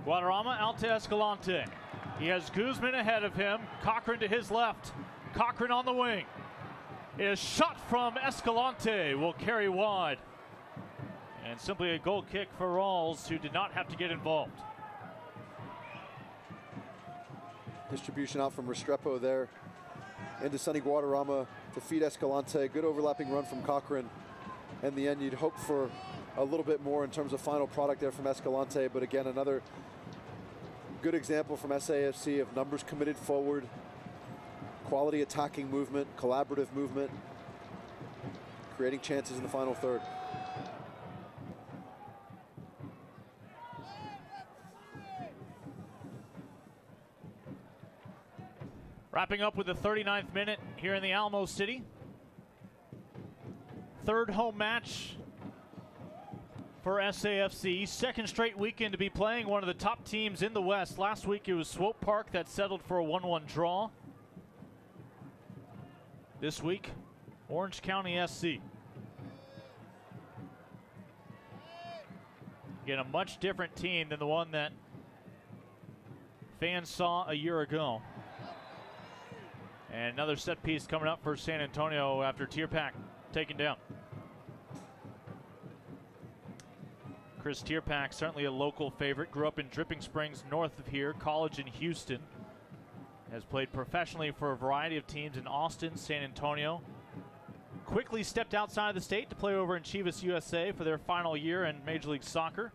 Guadarrama out to Escalante. He has Guzman ahead of him. Cochran to his left. Cochran on the wing. A shot from Escalante will carry wide. And simply a goal kick for Rawls, who did not have to get involved. Distribution out from Restrepo there into Sonny Guadarrama to feed Escalante. Good overlapping run from Cochran. In the end, you'd hope for a little bit more in terms of final product there from Escalante, but again, another good example from SAFC of numbers committed forward, quality attacking movement, collaborative movement, creating chances in the final third. Wrapping up with the 39th minute here in the Alamo City. Third home match for SAFC. Second straight weekend to be playing one of the top teams in the West. Last week it was Swope Park that settled for a 1-1 draw. This week, Orange County SC. Again, a much different team than the one that fans saw a year ago. And another set piece coming up for San Antonio after Tierpak taken down. Chris Tierpak, certainly a local favorite, grew up in Dripping Springs north of here, college in Houston. Has played professionally for a variety of teams in Austin, San Antonio. Quickly stepped outside of the state to play over in Chivas USA for their final year in Major League Soccer.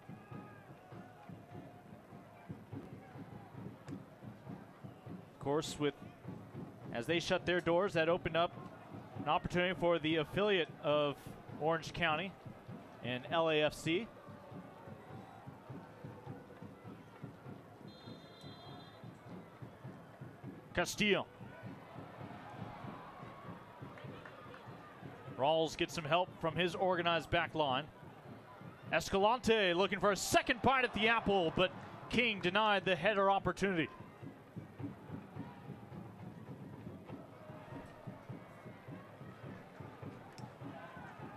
Of course, as they shut their doors, that opened up an opportunity for the affiliate of Orange County and LAFC. Castillo. Rawls gets some help from his organized back line. Escalante looking for a second bite at the apple, but King denied the header opportunity.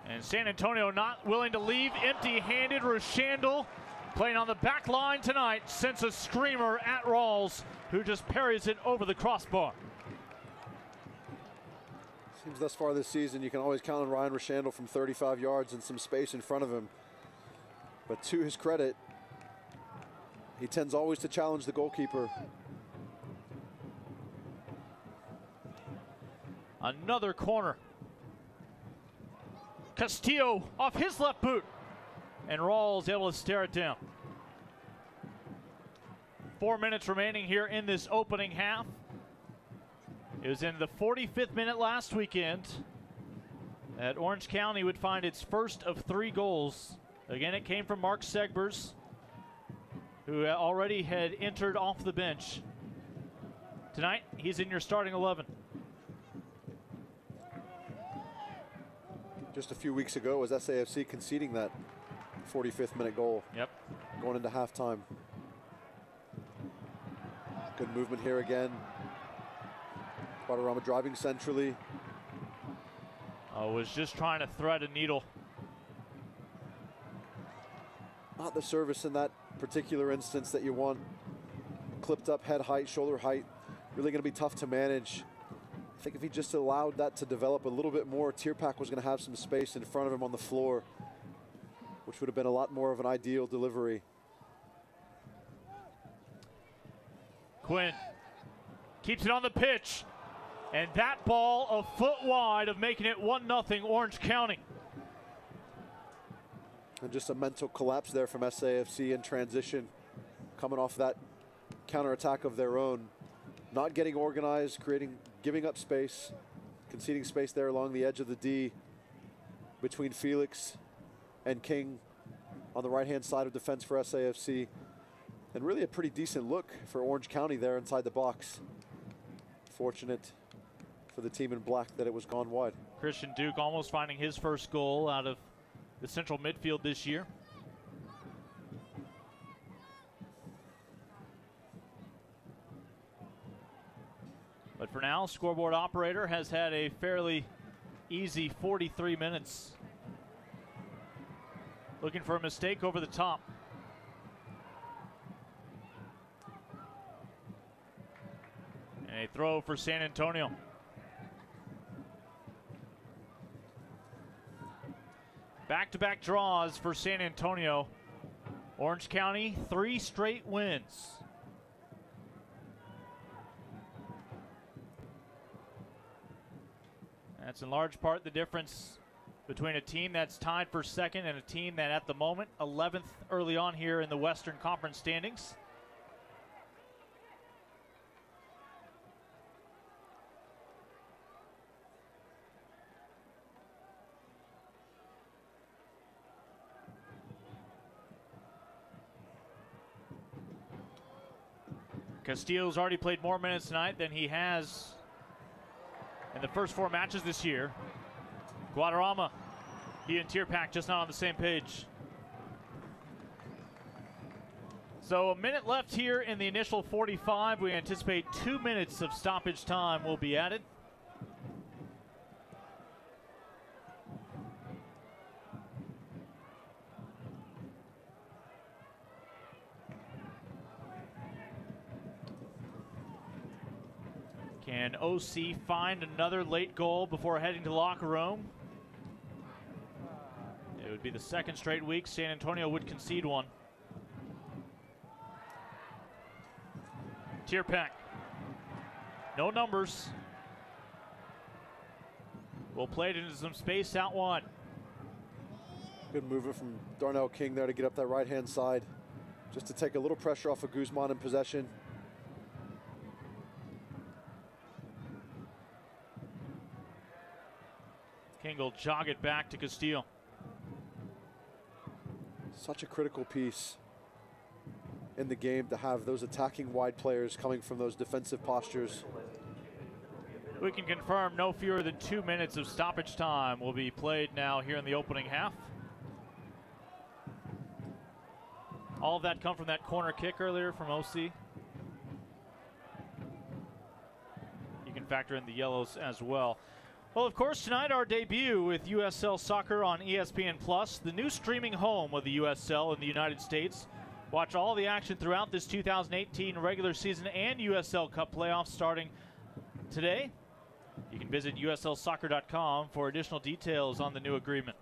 And San Antonio not willing to leave empty-handed. Rochandel playing on the back line tonight sends a screamer at Rawls, who just parries it over the crossbar. Seems thus far this season you can always count on Ryan Rochandel from 35 yards and some space in front of him. But to his credit, he tends always to challenge the goalkeeper. Another corner. Castillo off his left boot. And Rawls able to stare it down. 4 minutes remaining here in this opening half. It was in the 45th minute last weekend that Orange County would find its first of 3 goals. Again, it came from Mark Segbers, who already had entered off the bench. Tonight, he's in your starting 11. Just a few weeks ago was SAFC conceding that 45th minute goal. Yep. Going into halftime. Good movement here again. Guadarrama driving centrally. Was just trying to thread a needle. Not the service in that particular instance that you want. Clipped up head height, shoulder height. Really going to be tough to manage. I think if he just allowed that to develop a little bit more, Tierpak was going to have some space in front of him on the floor, which would have been a lot more of an ideal delivery. Quinn keeps it on the pitch. And that ball a foot wide of making it 1-0 Orange County. And just a mental collapse there from SAFC in transition, coming off that counterattack of their own. Not getting organized, giving up space, conceding space there along the edge of the D between Felix and King on the right-hand side of defense for SAFC. And really a pretty decent look for Orange County there inside the box. Fortunate for the team in black that it was gone wide. Christian Duke almost finding his first goal out of the central midfield this year. But for now, scoreboard operator has had a fairly easy 43 minutes. Looking for a mistake over the top. And a throw for San Antonio. Back-to-back draws for San Antonio. Orange County, 3 straight wins. That's in large part the difference between a team that's tied for second and a team that at the moment 11th early on here in the Western Conference standings. Castillo's already played more minutes tonight than he has in the first 4 matches this year. Guadarrama, he and Tierpak just not on the same page. So a minute left here in the initial 45. We anticipate 2 minutes of stoppage time will be added. Can OC find another late goal before heading to locker room? It would be the 2nd straight week San Antonio would concede one. Tierpak. No numbers. Will play it into some space out wide. Good movement from Darnell King there to get up that right-hand side, just to take a little pressure off of Guzman in possession. King will jog it back to Castillo. Such a critical piece in the game to have those attacking wide players coming from those defensive postures. We can confirm no fewer than 2 minutes of stoppage time will be played now here in the opening half. All of that come from that corner kick earlier from OC. You can factor in the yellows as well. Well, of course, tonight our debut with USL Soccer on ESPN+, the new streaming home of the USL in the United States. Watch all the action throughout this 2018 regular season and USL Cup playoffs starting today. You can visit uslsoccer.com for additional details on the new agreement.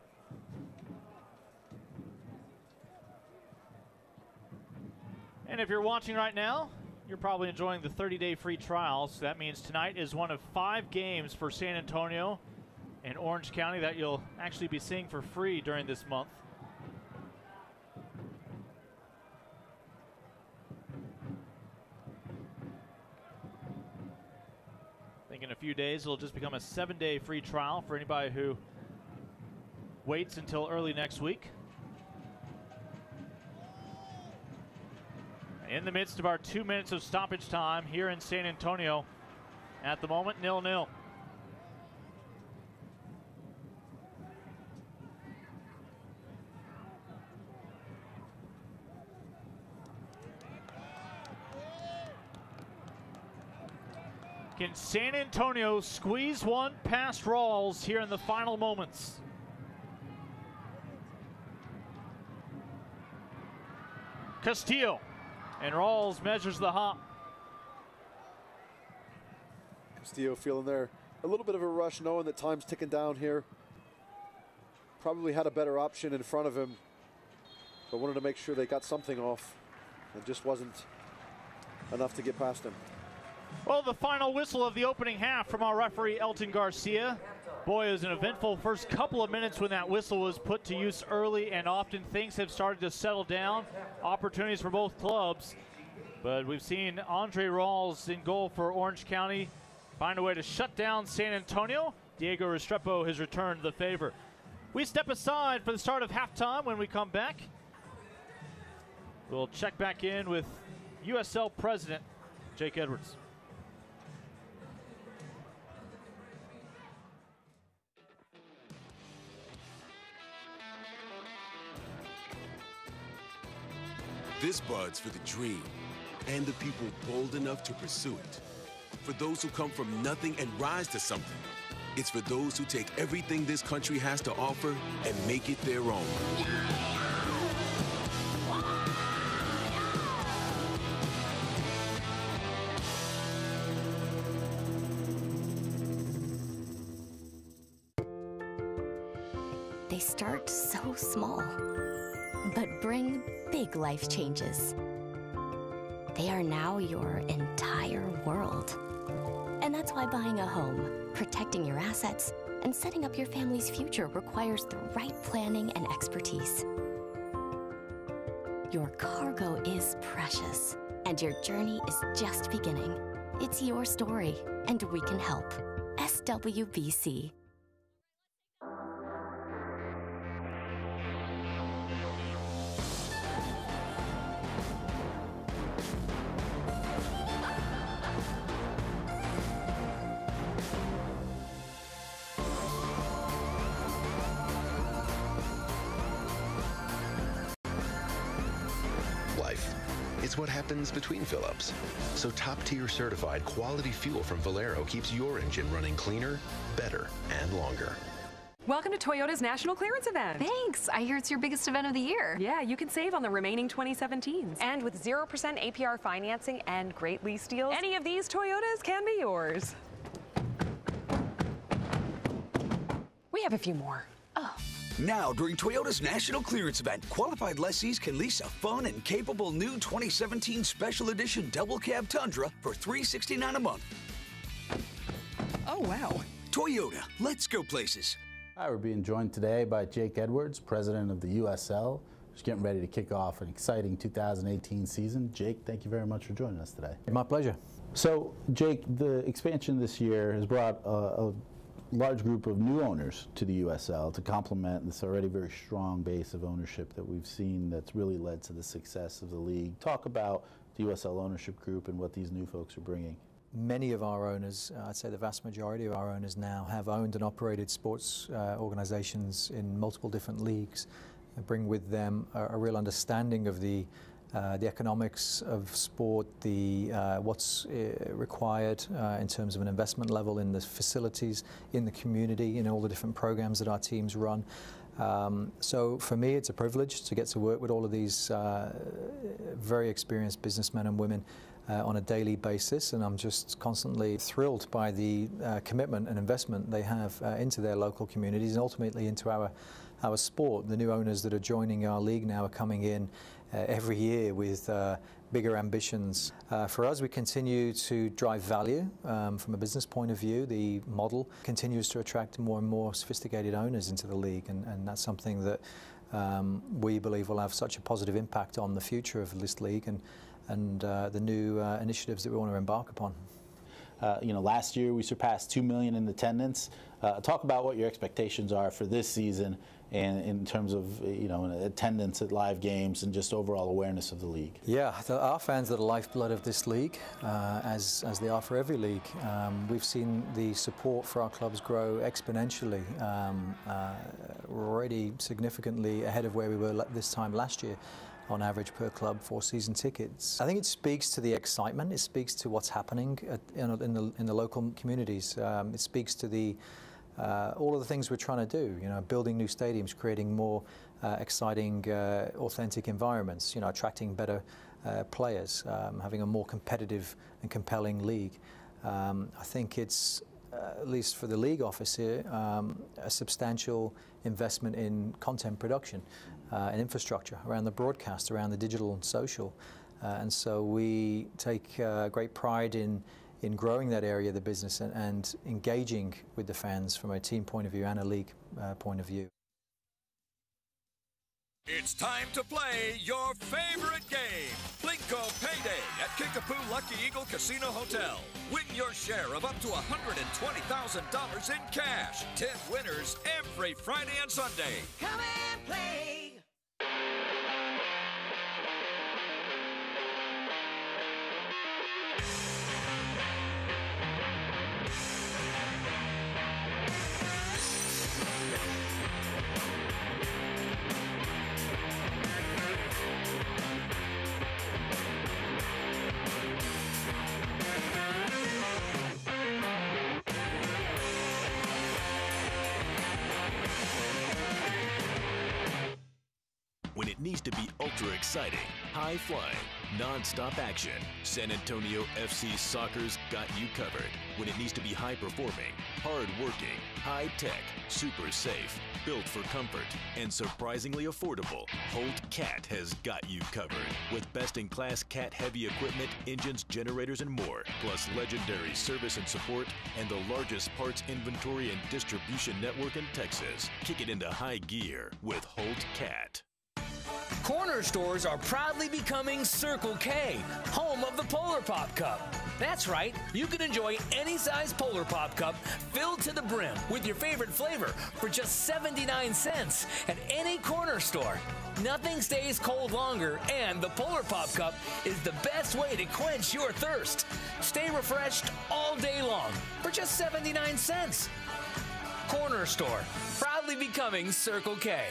And if you're watching right now, you're probably enjoying the 30-day free trial. So that means tonight is one of 5 games for San Antonio and Orange County that you'll actually be seeing for free during this month. I think in a few days it'll just become a 7-day free trial for anybody who waits until early next week. In the midst of our 2 minutes of stoppage time here in San Antonio, at the moment 0-0. Can San Antonio squeeze one past Rawls here in the final moments? Castillo, and Rawls measures the hop. Castillo feeling there a little bit of a rush, knowing that time's ticking down here. Probably had a better option in front of him, but wanted to make sure they got something off. It just wasn't enough to get past him. Well, the final whistle of the opening half from our referee, Elton Garcia. Boy, it was an eventful first couple of minutes when that whistle was put to use early, and often things have started to settle down. Opportunities for both clubs. But we've seen Andre Rawls in goal for Orange County find a way to shut down San Antonio. Diego Restrepo has returned the favor. We step aside for the start of halftime. When we come back, we'll check back in with USL President Jake Edwards. This Bud's for the dream and the people bold enough to pursue it. For those who come from nothing and rise to something. It's for those who take everything this country has to offer and make it their own. They start so small, but bring big life changes. They are now your entire world. And that's why buying a home, protecting your assets, and setting up your family's future requires the right planning and expertise. Your cargo is precious, and your journey is just beginning. It's your story, and we can help. SWBC. It's what happens between fill-ups. So top-tier certified quality fuel from Valero keeps your engine running cleaner, better, and longer. Welcome to Toyota's National Clearance Event. Thanks. I hear it's your biggest event of the year. Yeah, you can save on the remaining 2017s. And with 0% APR financing and great lease deals, any of these Toyotas can be yours. We have a few more. Oh. Now, during Toyota's National Clearance Event, qualified lessees can lease a fun and capable new 2017 Special Edition Double Cab Tundra for $369 a month. Oh, wow. Toyota, let's go places. Hi, we're being joined today by Jake Edwards, president of the USL. Just getting ready to kick off an exciting 2018 season. Jake, thank you very much for joining us today. My pleasure. So, Jake, the expansion this year has brought a large group of new owners to the USL to complement this already very strong base of ownership that we've seen that's really led to the success of the league. Talk about the USL ownership group and what these new folks are bringing. Many of our owners, I'd say the vast majority of our owners now, have owned and operated sports organizations in multiple different leagues and bring with them a real understanding of the economics of sport, what's required in terms of an investment level in the facilities, in the community, in all the different programs that our teams run. So for me, it's a privilege to get to work with all of these very experienced businessmen and women on a daily basis, and I'm just constantly thrilled by the commitment and investment they have into their local communities and ultimately into our sport. The new owners that are joining our league now are coming in every year with bigger ambitions. For us, we continue to drive value from a business point of view. The model continues to attract more and more sophisticated owners into the league, and that's something that we believe will have such a positive impact on the future of this league and the new initiatives that we want to embark upon. Last year we surpassed 2 million in attendance. Talk about what your expectations are for this season, and in terms of attendance at live games and just overall awareness of the league. Yeah, our fans are the lifeblood of this league, as they are for every league. We've seen the support for our clubs grow exponentially. We're already significantly ahead of where we were this time last year on average per club for season tickets. I think it speaks to the excitement. It speaks to what's happening in the local communities. It speaks to the all of the things we're trying to do. Building new stadiums, creating more exciting, authentic environments. Attracting better players, having a more competitive and compelling league. I think it's, at least for the league office here, a substantial investment in content production and infrastructure around the broadcast, around the digital and social. And so we take great pride in growing that area of the business and engaging with the fans from a team point of view and a league point of view. It's time to play your favorite game, Blinko Payday at Kickapoo Lucky Eagle Casino Hotel. Win your share of up to $120,000 in cash. 10 winners every Friday and Sunday. Come and play. When it needs to be ultra exciting, high flying, non-stop action, San Antonio FC Soccer's got you covered. When it needs to be high performing, hard working, high tech, super safe, built for comfort, and surprisingly affordable, Holt Cat has got you covered. With best-in-class cat heavy equipment, engines, generators, and more, plus legendary service and support, and the largest parts inventory and distribution network in Texas. Kick it into high gear with Holt Cat. Corner stores are proudly becoming Circle K, home of the Polar Pop Cup. That's right, you can enjoy any size Polar Pop Cup filled to the brim with your favorite flavor for just 79 cents at any corner store. Nothing stays cold longer, and the Polar Pop Cup is the best way to quench your thirst. Stay refreshed all day long for just 79 cents. Corner store, proudly becoming Circle K.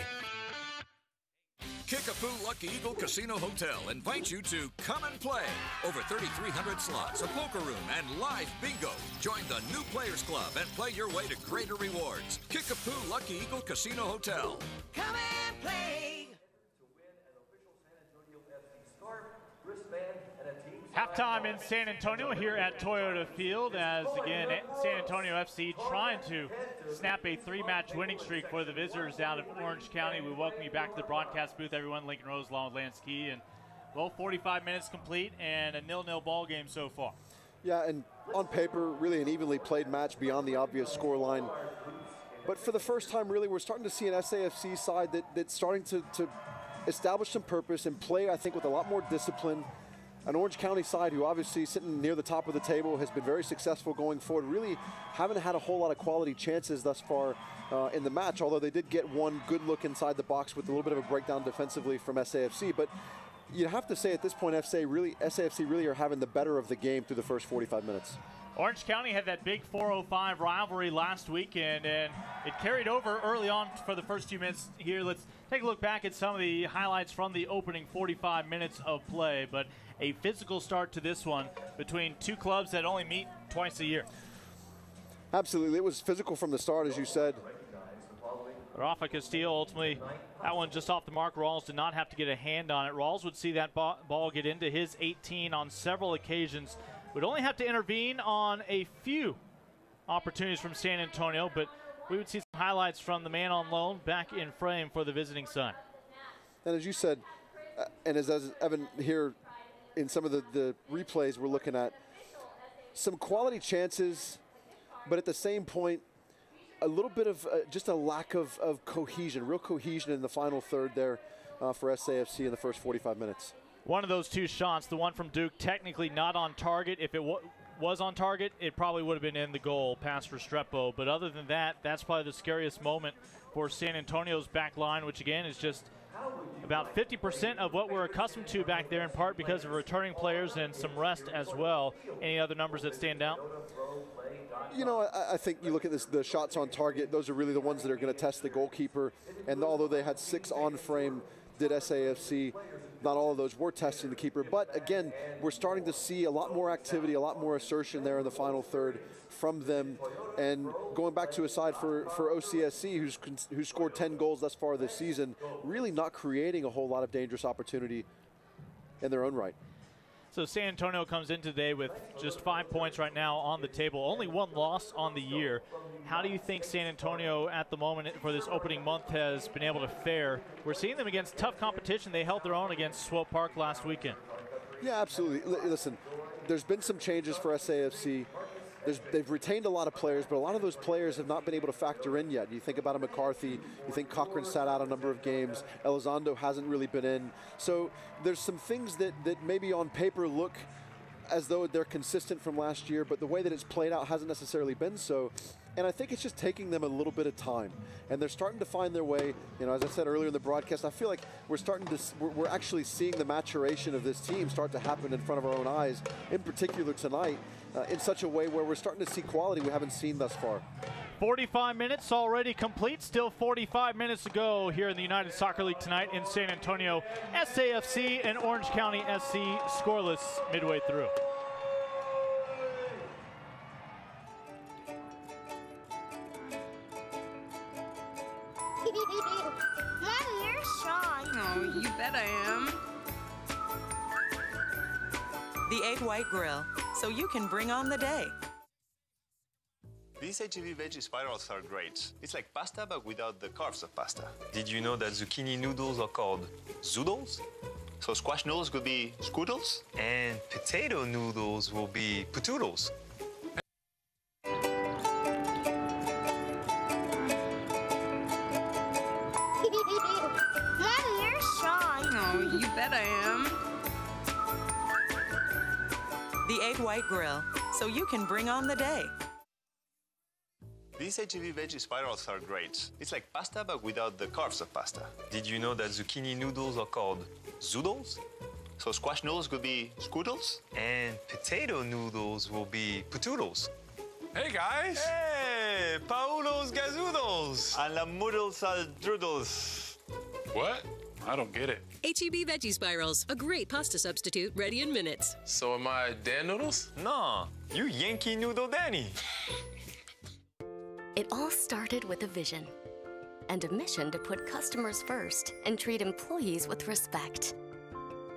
Kickapoo Lucky Eagle Casino Hotel invites you to come and play. Over 3,300 slots, a poker room, and live bingo. Join the new Players Club and play your way to greater rewards. Kickapoo Lucky Eagle Casino Hotel. Come and play. Halftime in San Antonio here at Toyota Field, as again San Antonio FC trying to snap a 3-match winning streak for the visitors out of Orange County. We welcome you back to the broadcast booth, everyone. Lincoln Rose along with Lance Key, and well, 45 minutes complete and a 0-0 ball game so far. Yeah, and on paper, really an evenly played match beyond the obvious scoreline. But for the first time, really, we're starting to see an SAFC side that's starting to establish some purpose and play, I think, with a lot more discipline. An Orange County side who obviously sitting near the top of the table has been very successful going forward. Really haven't had a whole lot of quality chances thus far in the match, although they did get one good look inside the box with a little bit of a breakdown defensively from SAFC. But you have to say at this point, SAFC really are having the better of the game through the first 45 minutes. Orange County had that big 405 rivalry last weekend, and it carried over early on for the first few minutes here. Let's take a look back at some of the highlights from the opening 45 minutes of play. But a physical start to this one between two clubs that only meet twice a year. Absolutely. It was physical from the start, as you said. Rafa Castillo ultimately, that one just off the mark. Rawls did not have to get a hand on it. Rawls would see that ball get into his 18 on several occasions. Would only have to intervene on a few opportunities from San Antonio, but we would see some highlights from the man on loan back in frame for the visiting side. And as you said, and as Evan here in some of the replays we're looking at, some quality chances, but at the same point, a little bit of just a lack of cohesion, real cohesion in the final third there for SAFC in the first 45 minutes. One of those two shots, the one from Duke, technically not on target. If it was on target, it probably would have been in the goal past Restrepo. But other than that, that's probably the scariest moment for San Antonio's back line, which again is just about 50% of what we're accustomed to back there, in part because of returning players and some rest as well. Any other numbers that stand out? You know, I think you look at the shots on target, those are really the ones that are going to test the goalkeeper. And although they had 6 on frame, did SAFC, not all of those were testing the keeper. But again, we're starting to see a lot more activity, a lot more assertion there in the final third from them. And going back to a side for OCSC, who's scored 10 goals thus far this season, really not creating a whole lot of dangerous opportunity in their own right. So San Antonio comes in today with just 5 points right now on the table, only 1 loss on the year. How do you think San Antonio at the moment for this opening month has been able to fare? We're seeing them against tough competition. They held their own against Swope Park last weekend. Yeah, absolutely. Listen, there's been some changes for SAFC. They've retained a lot of players, but a lot of those players have not been able to factor in yet. You think about a McCarthy, you think Cochran sat out a number of games, Elizondo hasn't really been in. So there's some things that maybe on paper look as though they're consistent from last year, but the way that it's played out hasn't necessarily been so. And I think it's just taking them a little bit of time. And they're starting to find their way. You know, as I said earlier in the broadcast, I feel like we're actually seeing the maturation of this team start to happen in front of our own eyes, in particular tonight, in such a way where we're starting to see quality we haven't seen thus far. 45 minutes already complete. Still 45 minutes to go here in the United Soccer League tonight in San Antonio. SAFC and Orange County SC scoreless midway through. Mom, you're strong. Oh, you bet I am. The Egg White Grill, so you can bring on the day. These HEB veggie spirals are great. It's like pasta, but without the carbs of pasta. Did you know that zucchini noodles are called zoodles? So squash noodles could be scoodles, and potato noodles will be patoodles. Mom, you're strong. Oh, you bet I am. The Egg White Grill, so you can bring on the day. These HEB veggie spirals are great. It's like pasta, but without the carbs of pasta. Did you know that zucchini noodles are called zoodles? So squash noodles could be scoodles, and potato noodles will be patoodles. Hey, guys! Hey! Paulos gazudos! And la moodles al drudels. What? I don't get it. HEB Veggie Spirals, a great pasta substitute ready in minutes. So am I Dan Noodles? No, you Yankee Noodle Danny. It all started with a vision and a mission to put customers first and treat employees with respect.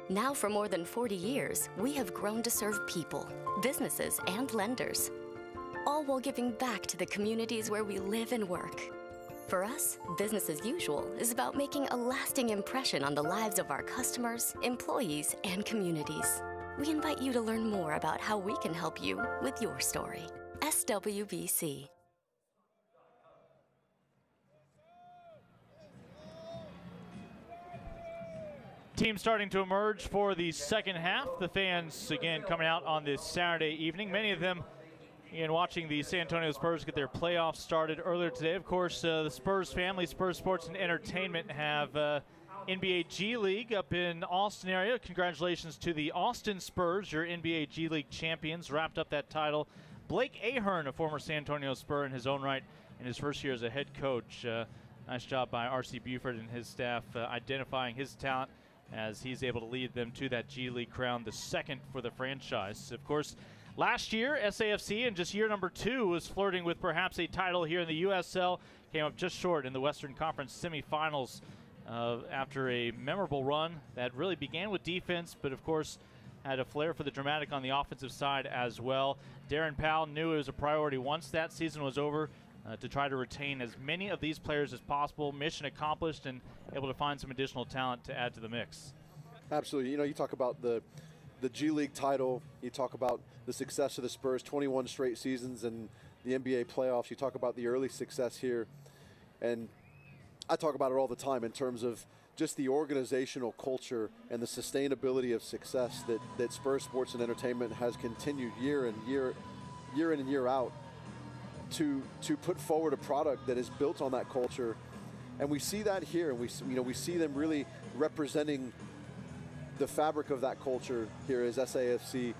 Now, for more than 40 years, we have grown to serve people, businesses, and lenders, all while giving back to the communities where we live and work. For us, business as usual is about making a lasting impression on the lives of our customers, employees, and communities. We invite you to learn more about how we can help you with your story. SWBC. Team starting to emerge for the second half. The fans, again, coming out on this Saturday evening. Many of them, again, watching the San Antonio Spurs get their playoffs started earlier today. Of course, the Spurs family, Spurs Sports and Entertainment, have NBA G League up in Austin area. Congratulations to the Austin Spurs, your NBA G League champions. Wrapped up that title. Blake Ahern, a former San Antonio Spur in his own right in his first year as a head coach. Nice job by R.C. Buford and his staff identifying his talent as he's able to lead them to that G League crown, the second for the franchise. Of course, last year, SAFC, in just year number 2, was flirting with perhaps a title here in the USL. Came up just short in the Western Conference semifinals after a memorable run that really began with defense, but of course had a flair for the dramatic on the offensive side as well. Darren Powell knew it was a priority once that season was over to try to retain as many of these players as possible. Mission accomplished, and able to find some additional talent to add to the mix. Absolutely. You talk about the G League title, you talk about the success of the Spurs, 21 straight seasons in the NBA playoffs, you talk about the early success here, and I talk about it all the time in terms of just the organizational culture and the sustainability of success that Spurs Sports and Entertainment has continued year in and year out to put forward a product that is built on that culture. And we see that here, and we see them really representing the fabric of that culture here as SAFC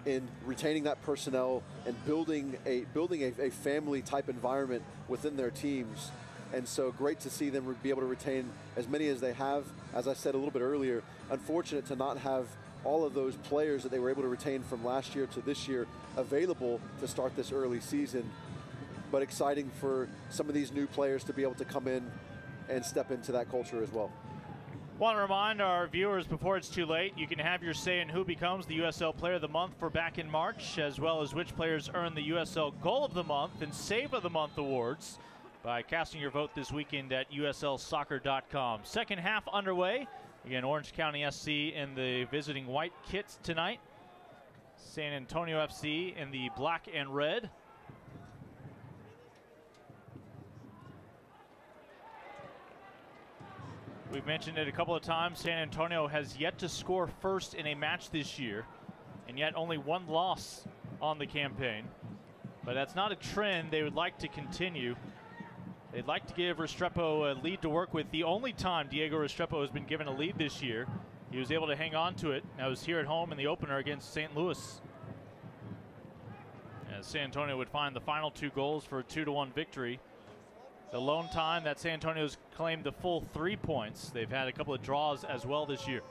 in retaining that personnel and building a family type environment within their teams. And so great to see them be able to retain as many as they have. As I said a little bit earlier, unfortunate to not have all of those players that they were able to retain from last year to this year available to start this early season. But exciting for some of these new players to be able to come in and step into that culture as well. Want to remind our viewers before it's too late, you can have your say in who becomes the USL Player of the Month for back in March, as well as which players earn the USL Goal of the Month and Save of the Month awards by casting your vote this weekend at uslsoccer.com. Second half underway. Again, Orange County SC in the visiting white kits tonight. San Antonio FC in the black and red. We've mentioned it a couple of times. San Antonio has yet to score first in a match this year, and yet only one loss on the campaign. But that's not a trend they would like to continue. They'd like to give Restrepo a lead to work with. The only time Diego Restrepo has been given a lead this year, he was able to hang on to it. That was here at home in the opener against St. Louis. As San Antonio would find the final 2 goals for a 2-1 victory. The lone time that San Antonio's claimed the full 3 points. They've had a couple of draws as well this year.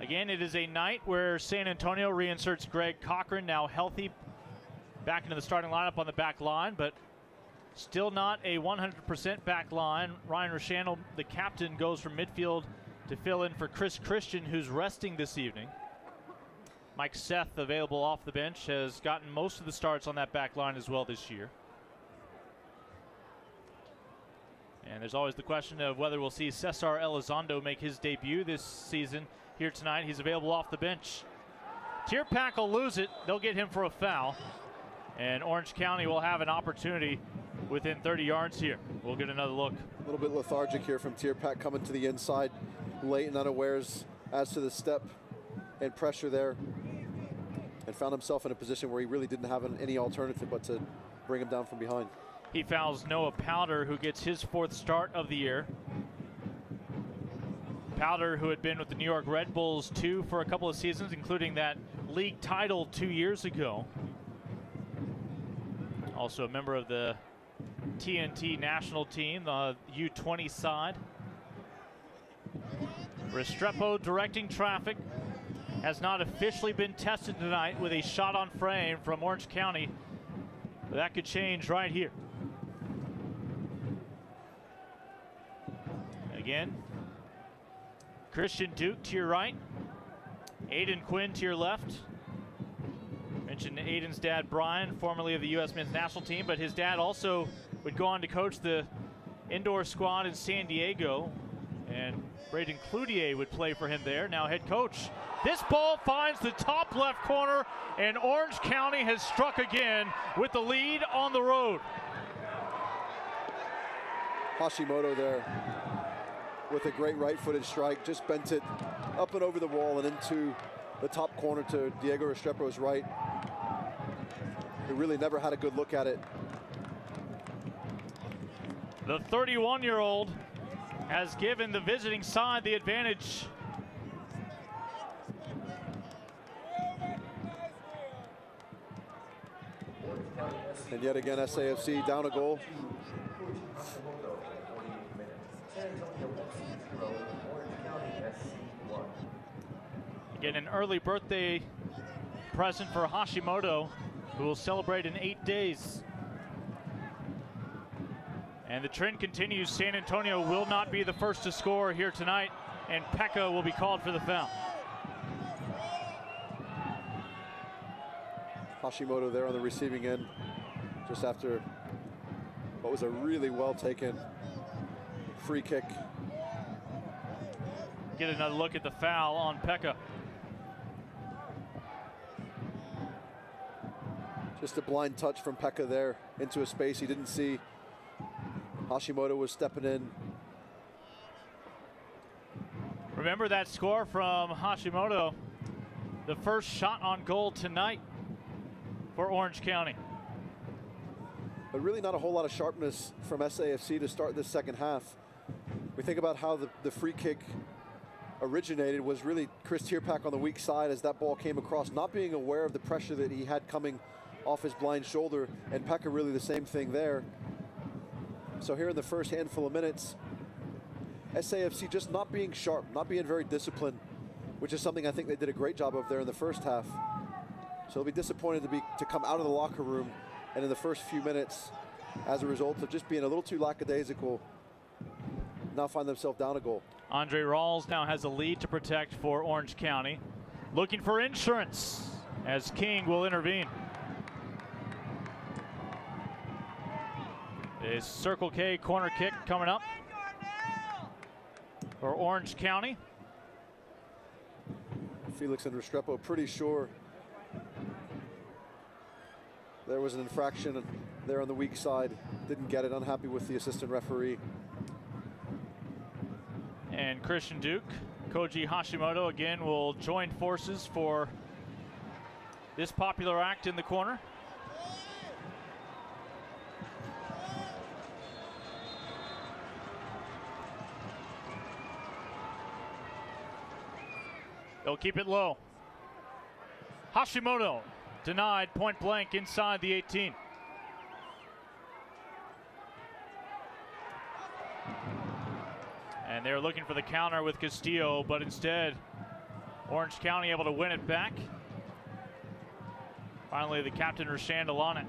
Again, it is a night where San Antonio reinserts Greg Cochran, now healthy, back into the starting lineup on the back line, but still not a 100% back line. Ryan Roshandle, the captain, goes from midfield to fill in for Chris Christian, who's resting this evening. Mike Seth, available off the bench, has gotten most of the starts on that back line as well this year. And there's always the question of whether we'll see Cesar Elizondo make his debut this season here tonight. He's available off the bench. Tierpak will lose it. They'll get him for a foul. And Orange County will have an opportunity within 30 yards here. We'll get another look. A little bit lethargic here from Tierpak, coming to the inside late and unawares as to the step and pressure there, and found himself in a position where he really didn't have any alternative but to bring him down from behind. He fouls Noah Powder, who gets his 4th start of the year. Powder, who had been with the New York Red Bulls too for a couple of seasons, including that league title 2 years ago. Also a member of the TNT national team, the U20 side. Restrepo directing traffic. Has not officially been tested tonight with a shot on frame from Orange County. But that could change right here. Again, Christian Duke to your right. Aiden Quinn to your left. Mentioned Aiden's dad, Brian, formerly of the U.S. men's national team, but his dad also would go on to coach the indoor squad in San Diego. And Braden Cloutier would play for him there, now head coach. This ball finds the top left corner, and Orange County has struck again with the lead on the road. Hashimoto there with a great right-footed strike, just bent it up and over the wall and into the top corner to Diego Restrepo's right, who really never had a good look at it. The 31-year-old has given the visiting side the advantage. And yet again, SAFC down a goal. Again, an early birthday present for Hashimoto, who will celebrate in 8 days. And the trend continues. San Antonio will not be the first to score here tonight, and Pekka will be called for the foul. Hashimoto there on the receiving end. just after what was a really well taken free kick. Get another look at the foul on Pekka. Just a blind touch from Pekka there into a space he didn't see. Hashimoto was stepping in. Remember that score from Hashimoto, the first shot on goal tonight for Orange County. But really not a whole lot of sharpness from SAFC to start this second half. We think about how the free kick originated was really Chris Tierpak on the weak side as that ball came across, not being aware of the pressure that he had coming off his blind shoulder, and Pekka really the same thing there. So here in the first handful of minutes, SAFC just not being sharp, not being very disciplined, which is something I think they did a great job of there in the first half. So they'll be disappointed to come out of the locker room and in the first few minutes, as a result of just being a little too lackadaisical, now find themselves down a goal. Andre Rawls now has a lead to protect for Orange County. Looking for insurance as King will intervene. A Circle K corner kick coming up for Orange County. Felix and Restrepo pretty sure there was an infraction there on the weak side. Didn't get it, unhappy with the assistant referee. And Christian Duke, Koji Hashimoto again will join forces for this popular act in the corner. They'll keep it low. Hashimoto denied point blank inside the 18. And they're looking for the counter with Castillo, but instead, Orange County able to win it back. Finally, the captain, Rashandal, on it.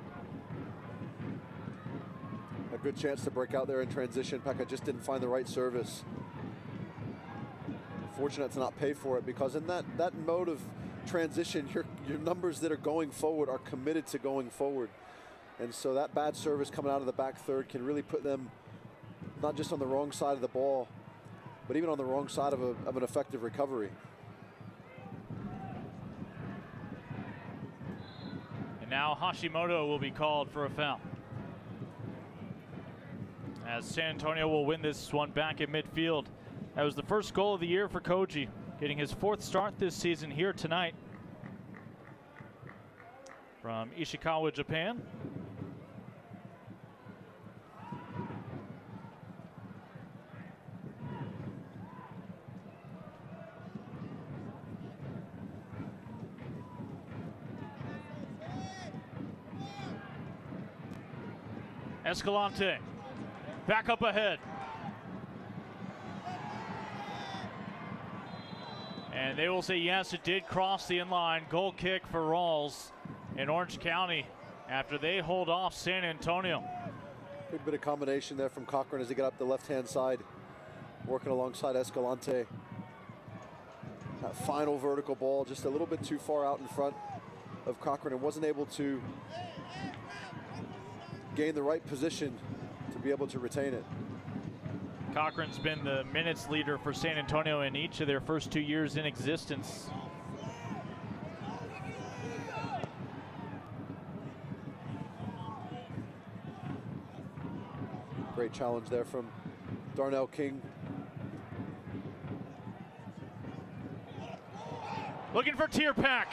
A good chance to break out there in transition. Pekka just didn't find the right service. Fortunate to not pay for it, because in that mode of transition, your numbers that are going forward are committed to going forward. And so that bad service coming out of the back third can really put them not just on the wrong side of the ball, but even on the wrong side of an effective recovery. And now Hashimoto will be called for a foul, as San Antonio will win this one back at midfield. That was the first goal of the year for Koji, getting his 4th start this season here tonight from Ishikawa, Japan. Escalante back up ahead. And they will say, yes, it did cross the in-line. Goal kick for Rawls in Orange County after they hold off San Antonio. Good bit of combination there from Cochran as he got up the left-hand side, working alongside Escalante. That final vertical ball just a little bit too far out in front of Cochran and wasn't able to gain the right position to be able to retain it. Cochran's been the minutes leader for San Antonio in each of their first 2 years in existence. Great challenge there from Darnell King. Looking for Tierpak.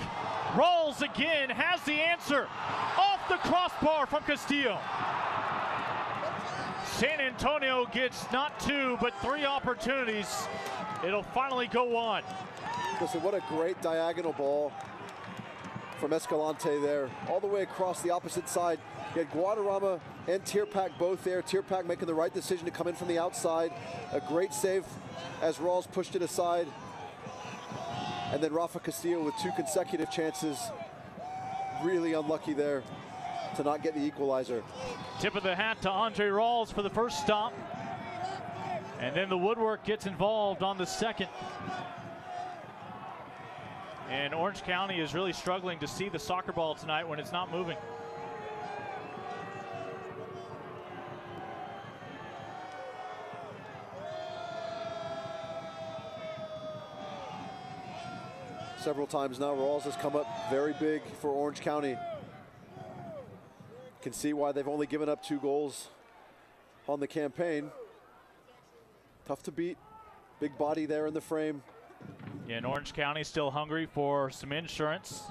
Rolls again, has the answer. Off the crossbar from Castillo. San Antonio gets not 2, but 3 opportunities. It'll finally go on. Listen, what a great diagonal ball from Escalante there, all the way across the opposite side. You had Guadarrama and Tierpak both there. Tierpak making the right decision to come in from the outside. A great save as Rawls pushed it aside. And then Rafa Castillo with 2 consecutive chances. Really unlucky there to not get the equalizer. Tip of the hat to Andre Rawls for the first stop. And then the woodwork gets involved on the second. And Orange County is really struggling to see the soccer ball tonight when it's not moving. several times now. Rawls has come up very big for Orange County. Can see why they've only given up 2 goals on the campaign. Tough to beat. Big body there in the frame. Yeah, and Orange County still hungry for some insurance.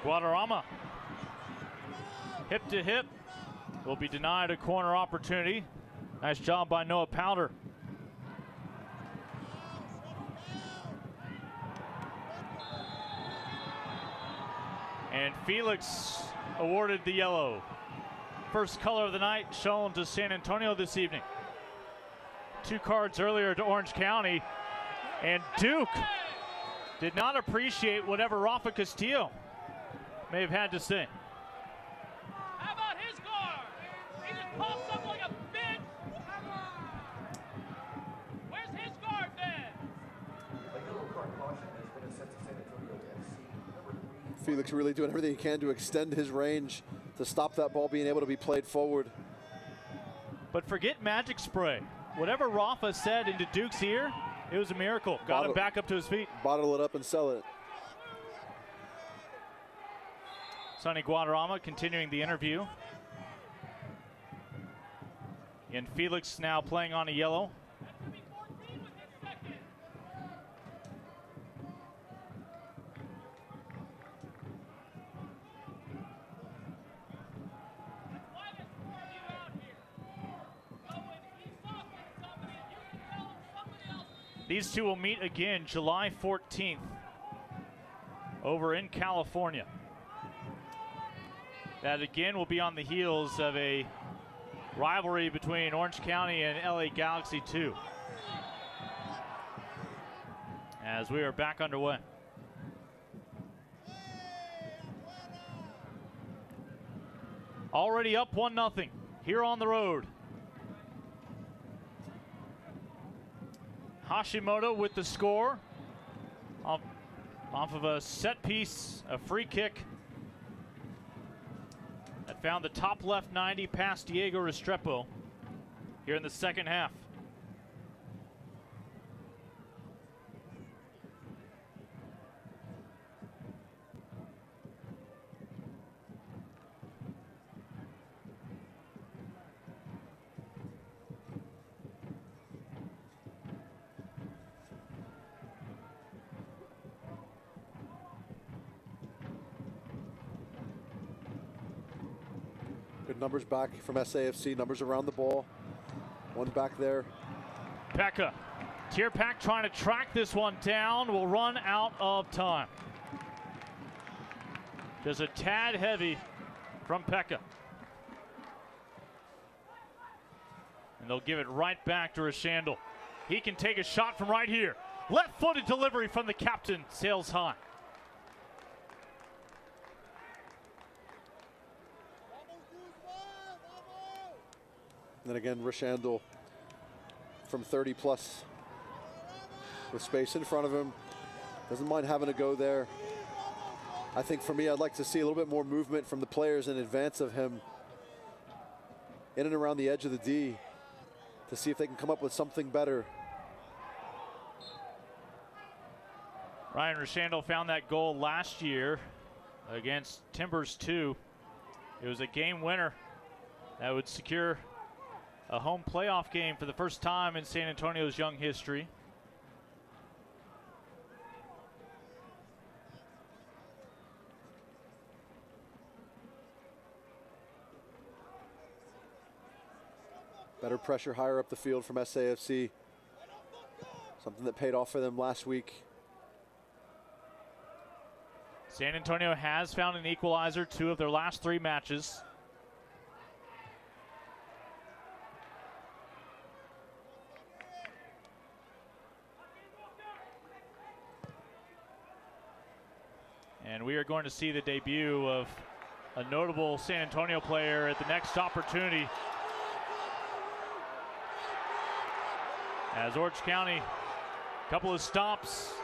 Guadarrama, hip to hip, will be denied a corner opportunity. Nice job by Noah Powder. And Felix awarded the yellow. First color of the night shown to San Antonio this evening. 2 cards earlier to Orange County. And Duke did not appreciate whatever Rafa Castillo may have had to say. How about his guard? He just pops up like a bitch. Where's his guard then? Felix really doing everything he can to extend his range to stop that ball being able to be played forward. But forget magic spray. Whatever Rafa said into Duke's ear, it was a miracle. Got him back up to his feet. Bottle it up and sell it. Sonny Guadarrama continuing the interview. And Felix now playing on a yellow. These two will meet again July 14th over in California. That again will be on the heels of a rivalry between Orange County and LA Galaxy 2. As we are back underway. Already up 1-0 here on the road. Hashimoto with the score off of a set piece, a free kick that found the top left 90 past Diego Restrepo here in the second half. Good numbers back from SAFC, numbers around the ball. One back there. Pekka. Tierpak trying to track this one down, will run out of time. Just a tad heavy from Pekka. And they'll give it right back to Rashandel. He can take a shot from right here. Left-footed delivery from the captain, sails high. And then again, Rashandel from 30 plus with space in front of him. Doesn't mind having a go there. I think for me, I'd like to see a little bit more movement from the players in advance of him in and around the edge of the D to see if they can come up with something better. Ryan Rashandel found that goal last year against Timbers 2. It was a game winner that would secure a home playoff game for the first time in San Antonio's young history. Better pressure higher up the field from SAFC. Something that paid off for them last week. San Antonio has found an equalizer 2 of their last 3 matches. And we are going to see the debut of a notable San Antonio player at the next opportunity. As Orange County, a couple of stops,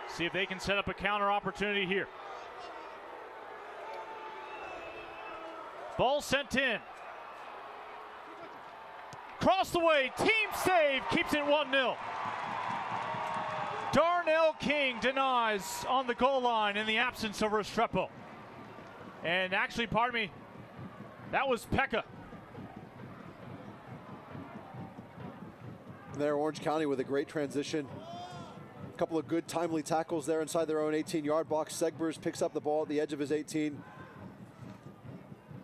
see if they can set up a counter opportunity here. Ball sent in. Cross the way, team save, keeps it 1-0. Darnell King denies on the goal line in the absence of Restrepo. And actually, pardon me, that was Pekka. There, Orange County with a great transition. A couple of good timely tackles there inside their own 18-yard box. Segbers picks up the ball at the edge of his 18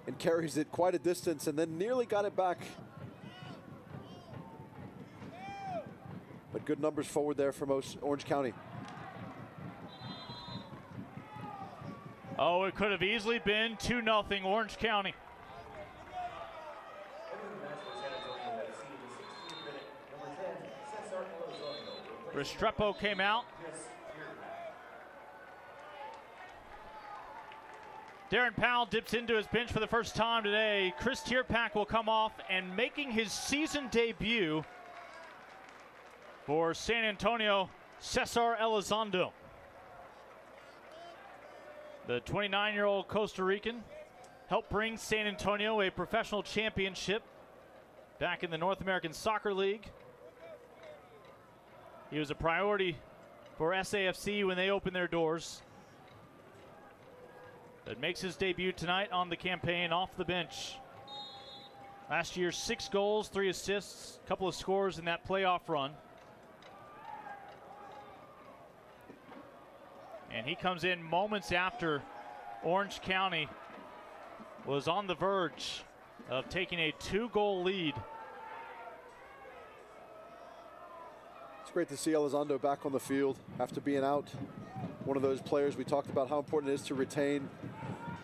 and carries it quite a distance and then nearly got it back. But good numbers forward there from Orange County. Oh, it could have easily been 2-0 Orange County. Restrepo came out. Darren Powell dips into his bench for the first time today. Chris Tierpak will come off, and making his season debut for San Antonio, Cesar Elizondo. The 29-year-old Costa Rican helped bring San Antonio a professional championship back in the North American Soccer League. He was a priority for SAFC when they opened their doors. But makes his debut tonight on the campaign off the bench. Last year, 6 goals, 3 assists, a couple of scores in that playoff run. And he comes in moments after Orange County was on the verge of taking a 2-goal lead. It's great to see Elizondo back on the field after being out. One of those players we talked about how important it is to retain,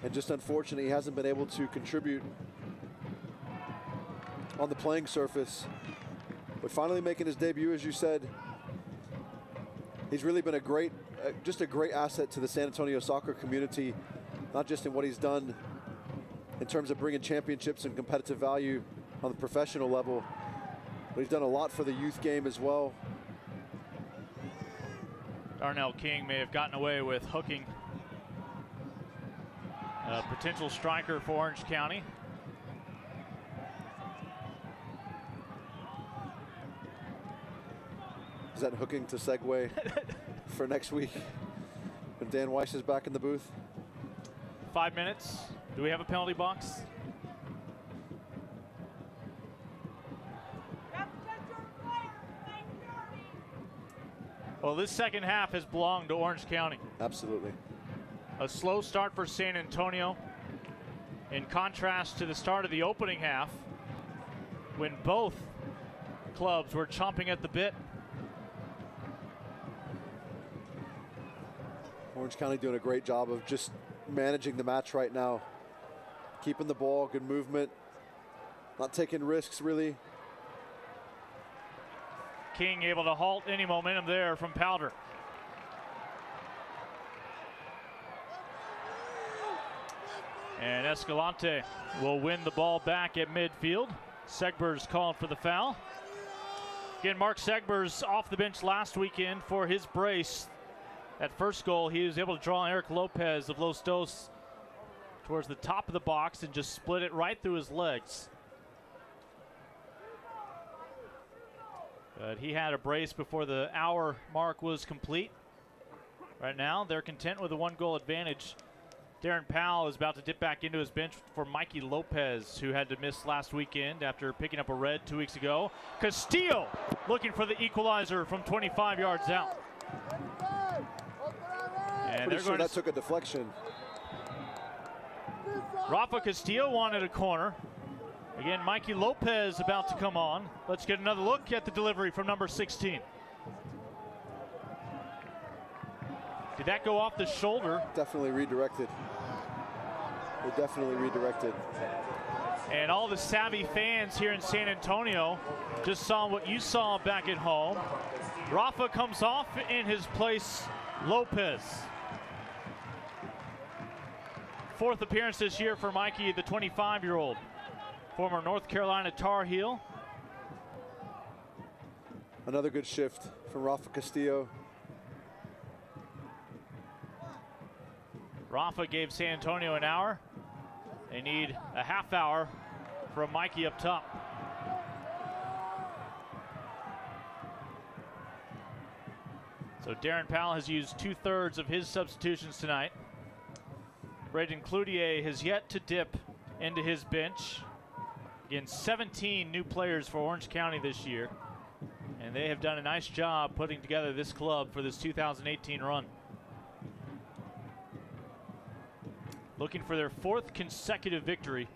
and just unfortunate he hasn't been able to contribute on the playing surface. But finally making his debut, as you said, he's really been a great, just a great asset to the San Antonio soccer community, not just in what he's done in terms of bringing championships and competitive value on the professional level, but he's done a lot for the youth game as well. Darnell King may have gotten away with hooking a potential striker for Orange County. Is that hooking to segue for next week when Dan Weiss is back in the booth? 5 minutes. Do we have a penalty box? Well, this second half has belonged to Orange County. Absolutely. A slow start for San Antonio, in contrast to the start of the opening half, when both clubs were chomping at the bit. Orange County doing a great job of just managing the match right now. Keeping the ball, good movement, not taking risks really. King able to halt any momentum there from Powder. And Escalante will win the ball back at midfield. Segbers called for the foul. Again, Mark Segbers off the bench last weekend for his brace. That first goal, he was able to draw Eric Lopez of Los Dos towards the top of the box and just split it right through his legs. But he had a brace before the hour mark was complete. Right now, they're content with a 1-goal advantage. Darren Powell is about to dip back into his bench for Mikey Lopez, who had to miss last weekend after picking up a red 2 weeks ago. Castillo looking for the equalizer from 25 yards out. And Pretty sure that took a deflection. Rafa Castillo wanted a corner. Again, Mikey Lopez about to come on. Let's get another look at the delivery from number 16. Did that go off the shoulder? Definitely redirected. They definitely redirected. And all the savvy fans here in San Antonio just saw what you saw back at home. Rafa comes off, in his place, Lopez. 4th appearance this year for Mikey, the 25-year-old. Former North Carolina Tar Heel. Another good shift from Rafa Castillo. Rafa gave San Antonio an hour. They need a half hour from Mikey up top. So Darren Powell has used 2/3 of his substitutions tonight. Braden Cloutier has yet to dip into his bench. Again, 17 new players for Orange County this year. And they have done a nice job putting together this club for this 2018 run. Looking for their 4th consecutive victory.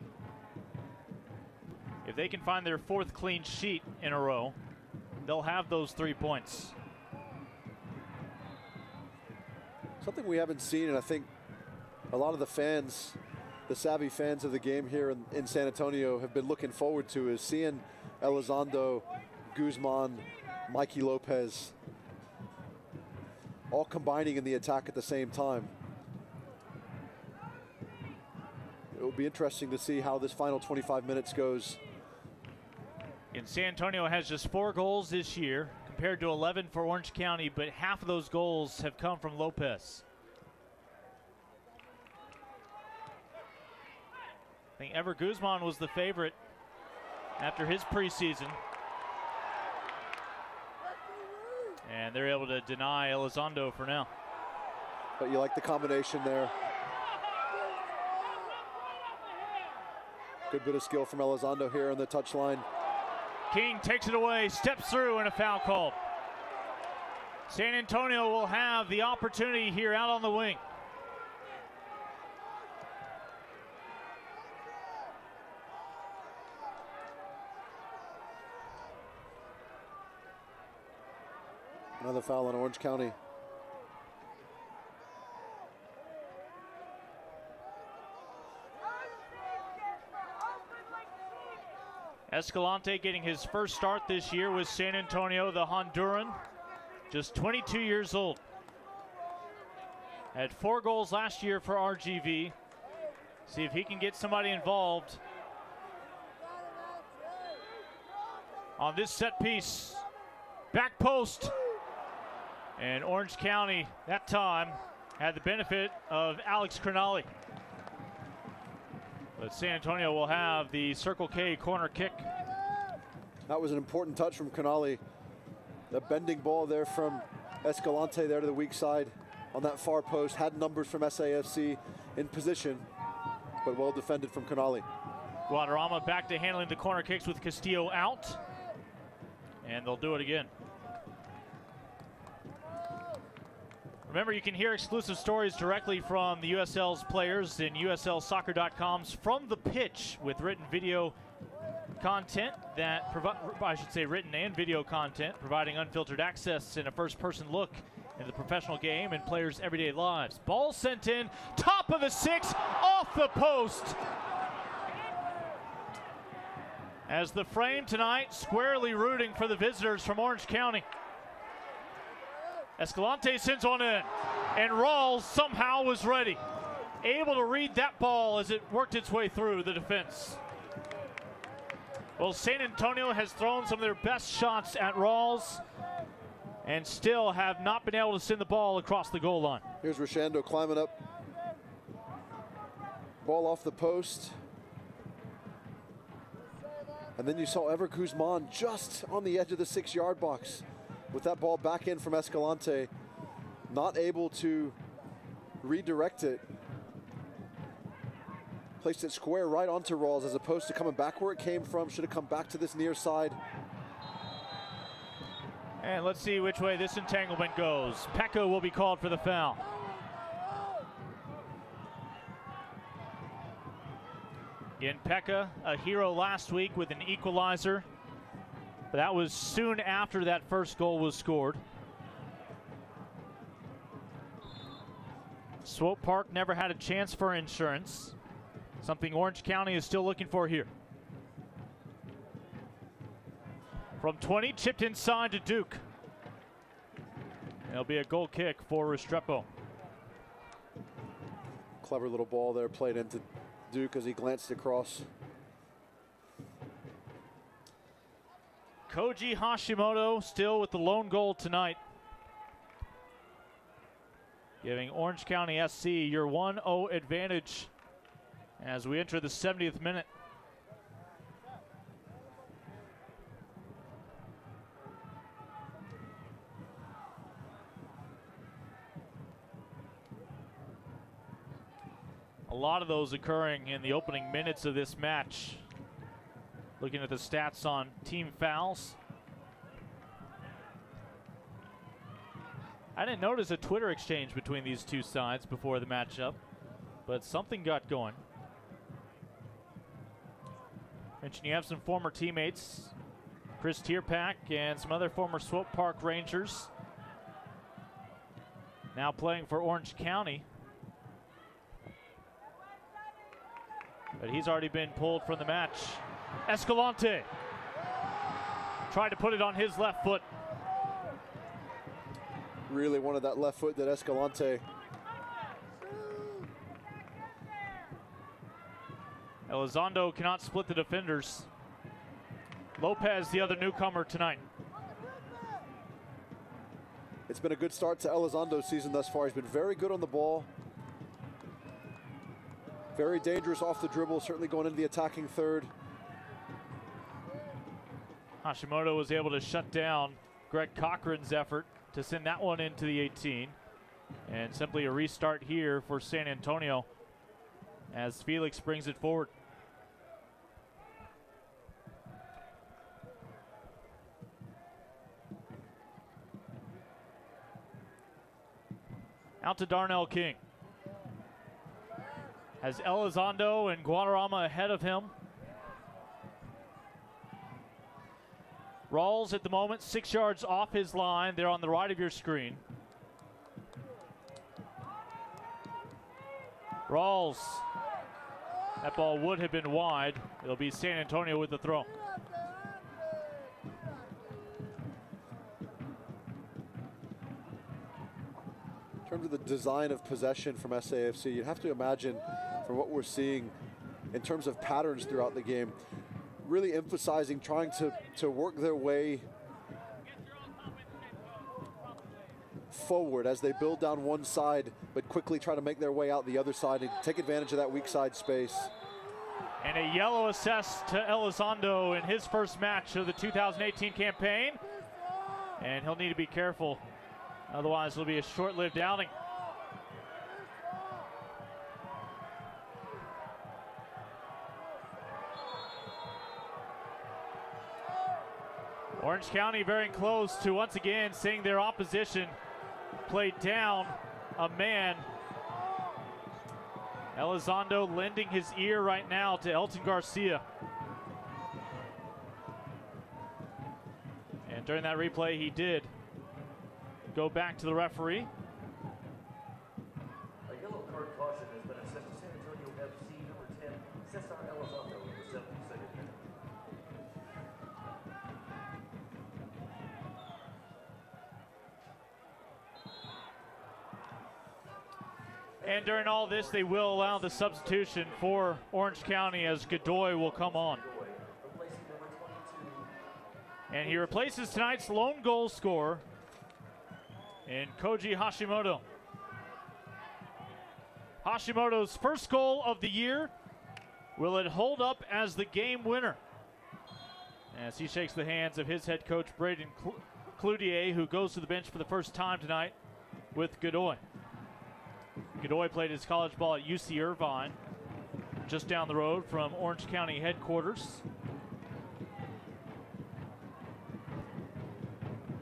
If they can find their 4th clean sheet in a row, they'll have those 3 points. Something we haven't seen, and I think a lot of the fans, the savvy fans of the game here in San Antonio have been looking forward to, is seeing Elizondo, Guzman, Mikey Lopez all combining in the attack at the same time. It will be interesting to see how this final 25 minutes goes. And San Antonio has just 4 goals this year compared to 11 for Orange County, but half of those goals have come from Lopez. I think Ever Guzman was the favorite after his preseason. And they're able to deny Elizondo for now. But you like the combination there. Good bit of skill from Elizondo here on the touchline. King takes it away, steps through, and a foul called. San Antonio will have the opportunity here out on the wing. Another foul on Orange County. Escalante getting his first start this year with San Antonio, the Honduran, just 22 years old. Had 4 goals last year for RGV. See if he can get somebody involved on this set piece. Back post. And Orange County, that time, had the benefit of Alex Crinali. But San Antonio will have the Circle K corner kick. That was an important touch from Crinali. The bending ball there from Escalante there to the weak side on that far post. Had numbers from SAFC in position, but well defended from Crinali. Guadarrama back to handling the corner kicks with Castillo out. And they'll do it again. Remember, you can hear exclusive stories directly from the USL's players in USLsoccer.com's From the Pitch with written video content that written and video content, providing unfiltered access and a first-person look into the professional game and players' everyday lives. Ball sent in, top of the 6, off the post. As the frame tonight squarely rooting for the visitors from Orange County. Escalante sends one in, and Rawls somehow was ready. Able to read that ball as it worked its way through the defense. Well, San Antonio has thrown some of their best shots at Rawls and still have not been able to send the ball across the goal line. Here's Rashando climbing up. Ball off the post. And then you saw Ever Guzman just on the edge of the 6-yard box. With that ball back in from Escalante, not able to redirect it. Placed it square right onto Rawls as opposed to coming back where it came from. Should have come back to this near side. And let's see which way this entanglement goes. Pekka will be called for the foul. Again, Pekka, a hero last week with an equalizer. But that was soon after that first goal was scored. Swope Park never had a chance for insurance. Something Orange County is still looking for here. From 20, chipped inside to Duke. It'll be a goal kick for Restrepo. Clever little ball there played into Duke as he glanced across. Koji Hashimoto still with the lone goal tonight. Giving Orange County SC your 1-0 advantage as we enter the 70th minute. A lot of those occurring in the opening minutes of this match. Looking at the stats on team fouls. I didn't notice a Twitter exchange between these two sides before the matchup, but something got going. Mention you have some former teammates, Chris Tierpak and some other former Swope Park Rangers, now playing for Orange County. But he's already been pulled from the match. Escalante tried to put it on his left foot. Really wanted that left foot, that Escalante. Elizondo cannot split the defenders. Lopez, the other newcomer tonight. It's been a good start to Elizondo's season thus far. He's been very good on the ball. Very dangerous off the dribble, certainly going into the attacking third. Hashimoto was able to shut down Greg Cochran's effort to send that one into the 18. And simply a restart here for San Antonio as Felix brings it forward. Out to Darnell King. Has Elizondo and Guadarrama ahead of him. Rawls at the moment 6 yards off his line. They're on the right of your screen. Rawls. That ball would have been wide. It'll be San Antonio with the throw. In terms of the design of possession from SAFC, you have to imagine from what we're seeing in terms of patterns throughout the game, really emphasizing trying to work their way forward as they build down one side, but quickly try to make their way out the other side and take advantage of that weak side space. And a yellow assessed to Elizondo in his first match of the 2018 campaign. And he'll need to be careful. Otherwise, it'll be a short-lived outing. Orange County very close to once again seeing their opposition play down a man. Elizondo lending his ear right now to Elton Garcia. And during that replay, he did go back to the referee. A yellow card caution has been assessed to San Antonio FC number 10, Cesar Elizondo in the 72nd minute. And during all this, they will allow the substitution for Orange County as Godoy will come on. And he replaces tonight's lone goal scorer in Koji Hashimoto. Hashimoto's first goal of the year. Will it hold up as the game winner? As he shakes the hands of his head coach, Braden Cloutier, who goes to the bench for the first time tonight with Godoy. Godoy played his college ball at UC Irvine, just down the road from Orange County headquarters.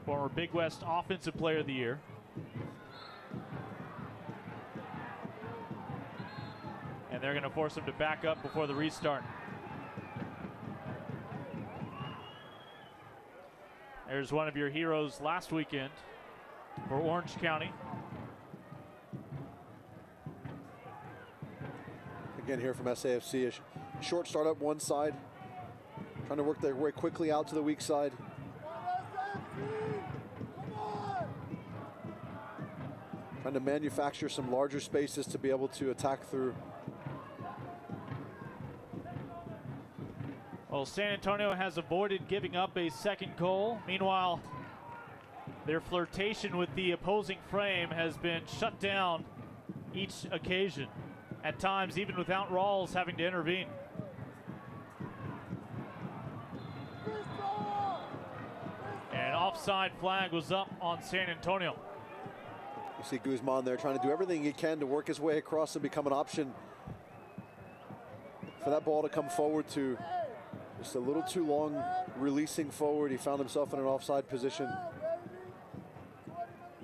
Former Big West Offensive Player of the Year. And they're going to force him to back up before the restart. There's one of your heroes last weekend for Orange County. Again here from SAFC, a short start up one side, trying to work their way quickly out to the weak side. Trying to manufacture some larger spaces to be able to attack through. Well, San Antonio has avoided giving up a second goal. Meanwhile, their flirtation with the opposing frame has been shut down each occasion. at times, even without Rawls having to intervene. And offside flag was up on San Antonio. You see Guzman there trying to do everything he can to work his way across and become an option for that ball to come forward to. Just a little too long releasing forward. He found himself in an offside position.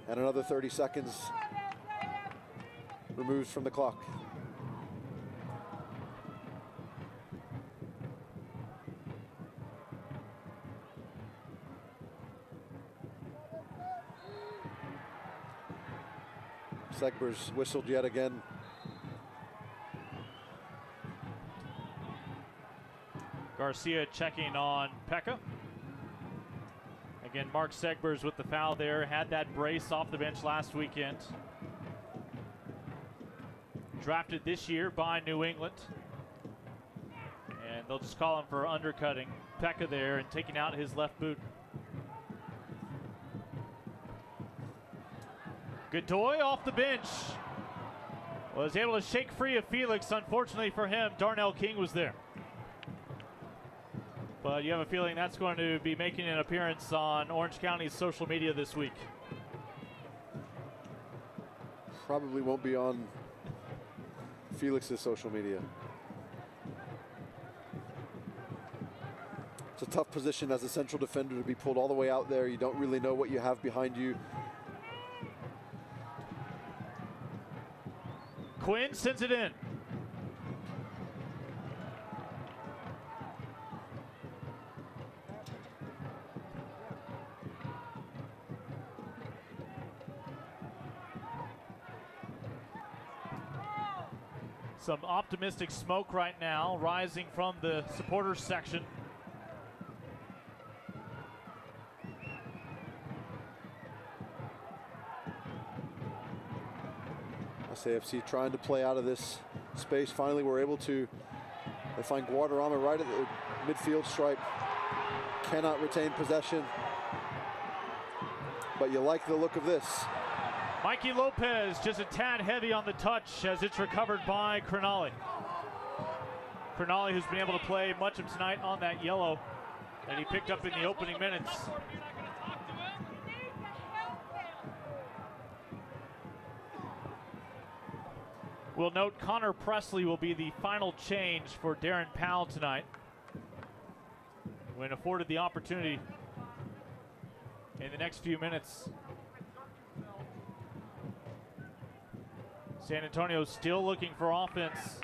And another 30 seconds removed from the clock. Segber's whistled yet again. Garcia checking on Pekka. Again, Mark Segbers with the foul there. Had that brace off the bench last weekend. Drafted this year by New England. And they'll just call him for undercutting Pekka there and taking out his left boot. Godoy off the bench. Was able to shake free of Felix. Unfortunately for him, Darnell King was there. But you have a feeling that's going to be making an appearance on Orange County's social media this week. Probably won't be on Felix's social media. It's a tough position as a central defender to be pulled all the way out there. You don't really know what you have behind you. Quinn sends it in. Some optimistic smoke right now rising from the supporters section. SAFC trying to play out of this space. Finally, we're able to. They find Guadarrama right at the midfield stripe. Cannot retain possession. But you like the look of this. Mikey Lopez just a tad heavy on the touch as it's recovered by Crognale. Crognale, who's been able to play much of tonight on that yellow that he picked up in the opening minutes. We'll note Connor Presley will be the final change for Darren Powell tonight, when afforded the opportunity in the next few minutes. San Antonio still looking for offense.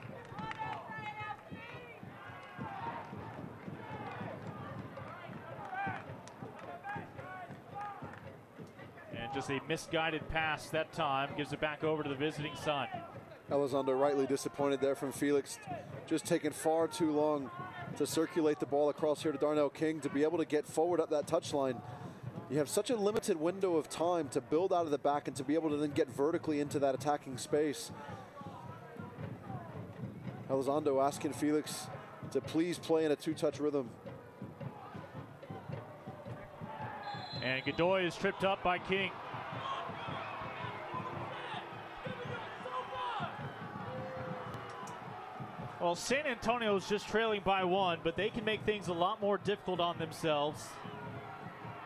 And just a misguided pass that time gives it back over to the visiting side. Elizondo rightly disappointed there from Felix. Just taking far too long to circulate the ball across here to Darnell King to be able to get forward up that touchline. You have such a limited window of time to build out of the back and to be able to then get vertically into that attacking space. Elizondo asking Felix to please play in a two-touch rhythm. And Godoy is tripped up by King. Well, San Antonio's just trailing by one, but they can make things a lot more difficult on themselves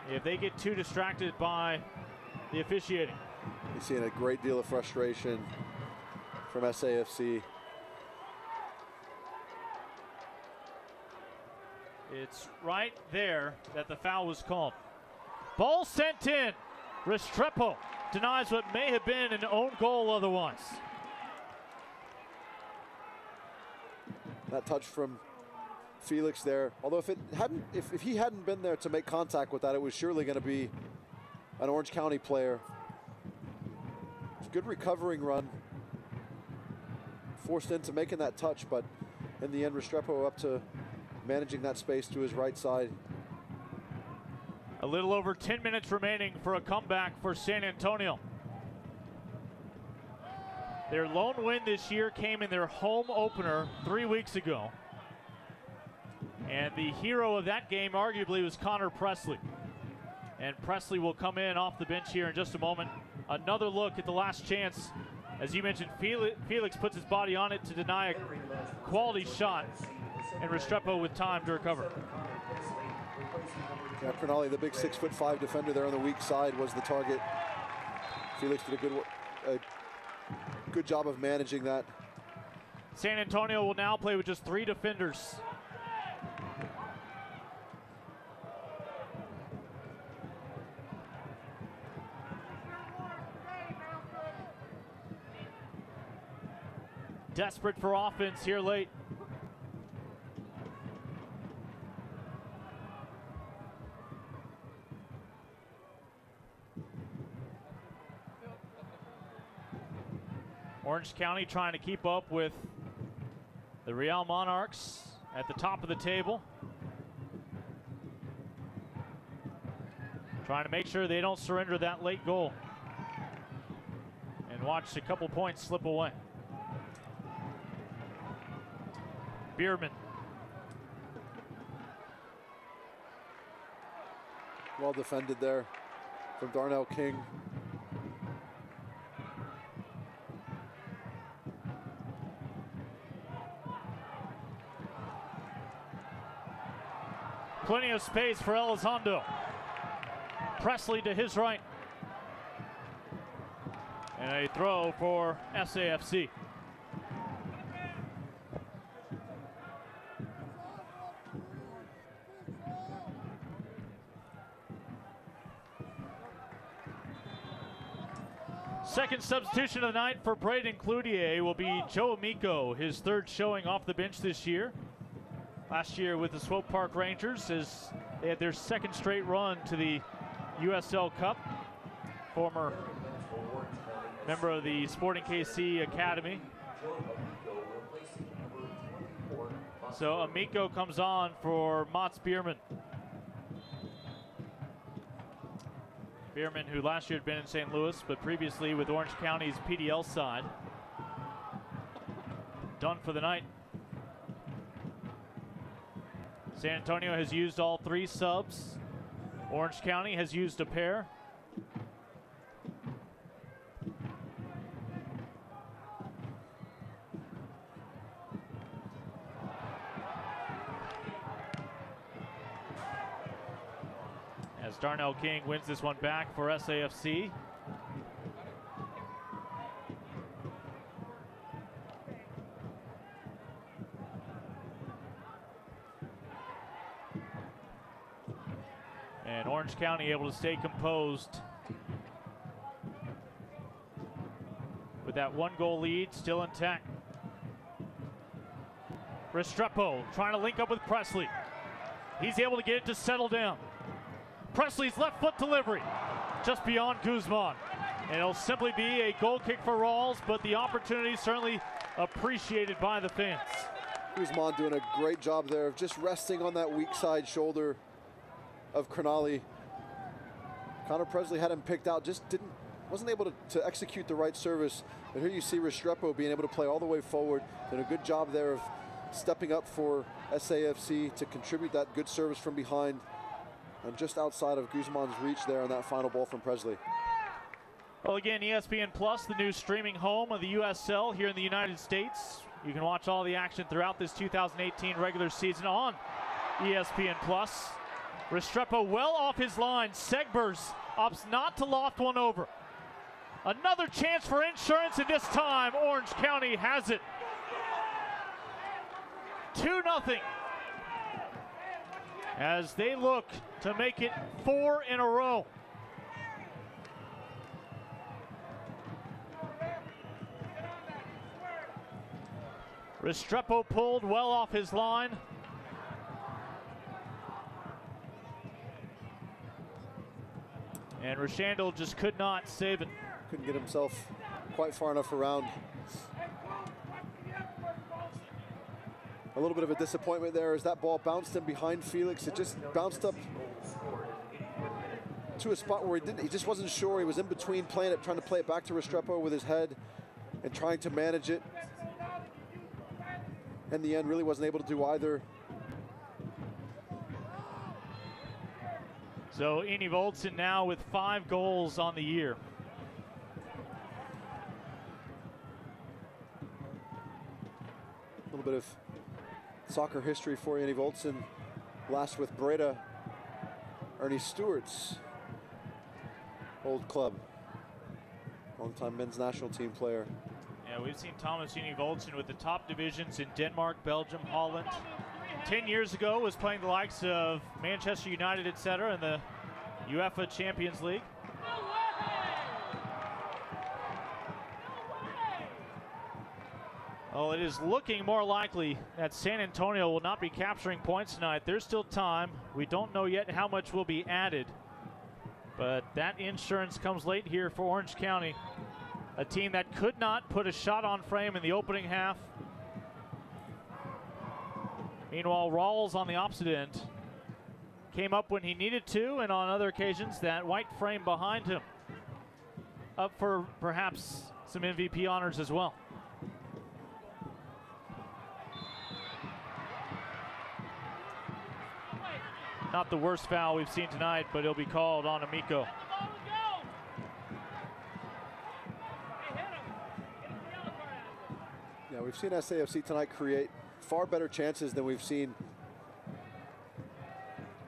if they get too distracted by the officiating. You're seeing a great deal of frustration from SAFC. It's right there that the foul was called. Ball sent in. Restrepo denies what may have been an own goal otherwise. That touch from Felix there. Although if he hadn't been there to make contact with that, it was surely going to be an Orange County player. It's a good recovering run. Forced into making that touch, but in the end, Restrepo up to managing that space to his right side. A little over 10 minutes remaining for a comeback for San Antonio. Their lone win this year came in their home opener 3 weeks ago. And the hero of that game arguably was Connor Presley. And Presley will come in off the bench here in just a moment. Another look at the last chance As you mentioned, Felix puts his body on it to deny a quality shot, and Restrepo with time to recover. Yeah, Crognale, the big 6'5" defender there on the weak side, was the target. Felix did a good job of managing that. San Antonio will now play with just 3 defenders. Desperate for offense here late. Orange County trying to keep up with the Real Monarchs at the top of the table. Trying to make sure they don't surrender that late goal and watch a couple points slip away. Bierman. Well defended there from Darnell King. Plenty of space for Elizondo. Presley to his right. And a throw for SAFC. Second substitution of the night for Braden Cloutier will be Joe Amico, his 3rd showing off the bench this year. Last year with the Swope Park Rangers, as they had their 2nd straight run to the USL Cup. Former member of the Sporting KC Academy. So Amico comes on for Mats Bierman. Bierman, who last year had been in St. Louis, but previously with Orange County's PDL side. Done for the night. San Antonio has used all 3 subs. Orange County has used a pair. As Darnell King wins this one back for SAFC. And Orange County able to stay composed with that 1-goal lead still intact. Restrepo trying to link up with Presley. He's able to get it to settle down. Presley's left foot delivery just beyond Guzman. And it'll simply be a goal kick for Rawls, but the opportunity certainly appreciated by the fans. Guzman doing a great job there of just resting on that weak side shoulder of Crognale. Connor Presley had him picked out, just wasn't able to execute the right service. But here you see Restrepo being able to play all the way forward. Did a good job there of stepping up for SAFC to contribute that good service from behind. And just outside of Guzman's reach there on that final ball from Presley. Well, again, ESPN Plus, the new streaming home of the USL here in the United States. You can watch all the action throughout this 2018 regular season on ESPN Plus. Restrepo well off his line. Segbers opts not to loft one over. Another chance for insurance, and this time Orange County has it. 2-0. As they look to make it 4 in a row. Restrepo pulled well off his line. And Rashandel just could not save it. Couldn't get himself quite far enough around. A little bit of a disappointment there as that ball bounced in behind Felix. It just bounced up to a spot where he just wasn't sure. He was in between playing it, trying to play it back to Restrepo with his head and trying to manage it. In the end, really wasn't able to do either. So Eni Voltson now with 5 goals on the year. little bit of soccer history for Annie Voltson. Last with Breda, Ernie Stewart's old club. Longtime men's national team player. Yeah, we've seen Thomas Annie Voltson with the top divisions in Denmark, Belgium, Holland. 10 years ago was playing the likes of Manchester United, etc. in the UEFA Champions League. Well, it is looking more likely that San Antonio will not be capturing points tonight. There's still time. We don't know yet how much will be added. But that insurance comes late here for Orange County. A team that could not put a shot on frame in the opening half. Meanwhile, Rawls on the opposite end came up when he needed to, and on other occasions, that white frame behind him up for perhaps some MVP honors as well. Not the worst foul we've seen tonight, but it'll be called on Amico. Yeah, we've seen SAFC tonight create far better chances than we've seen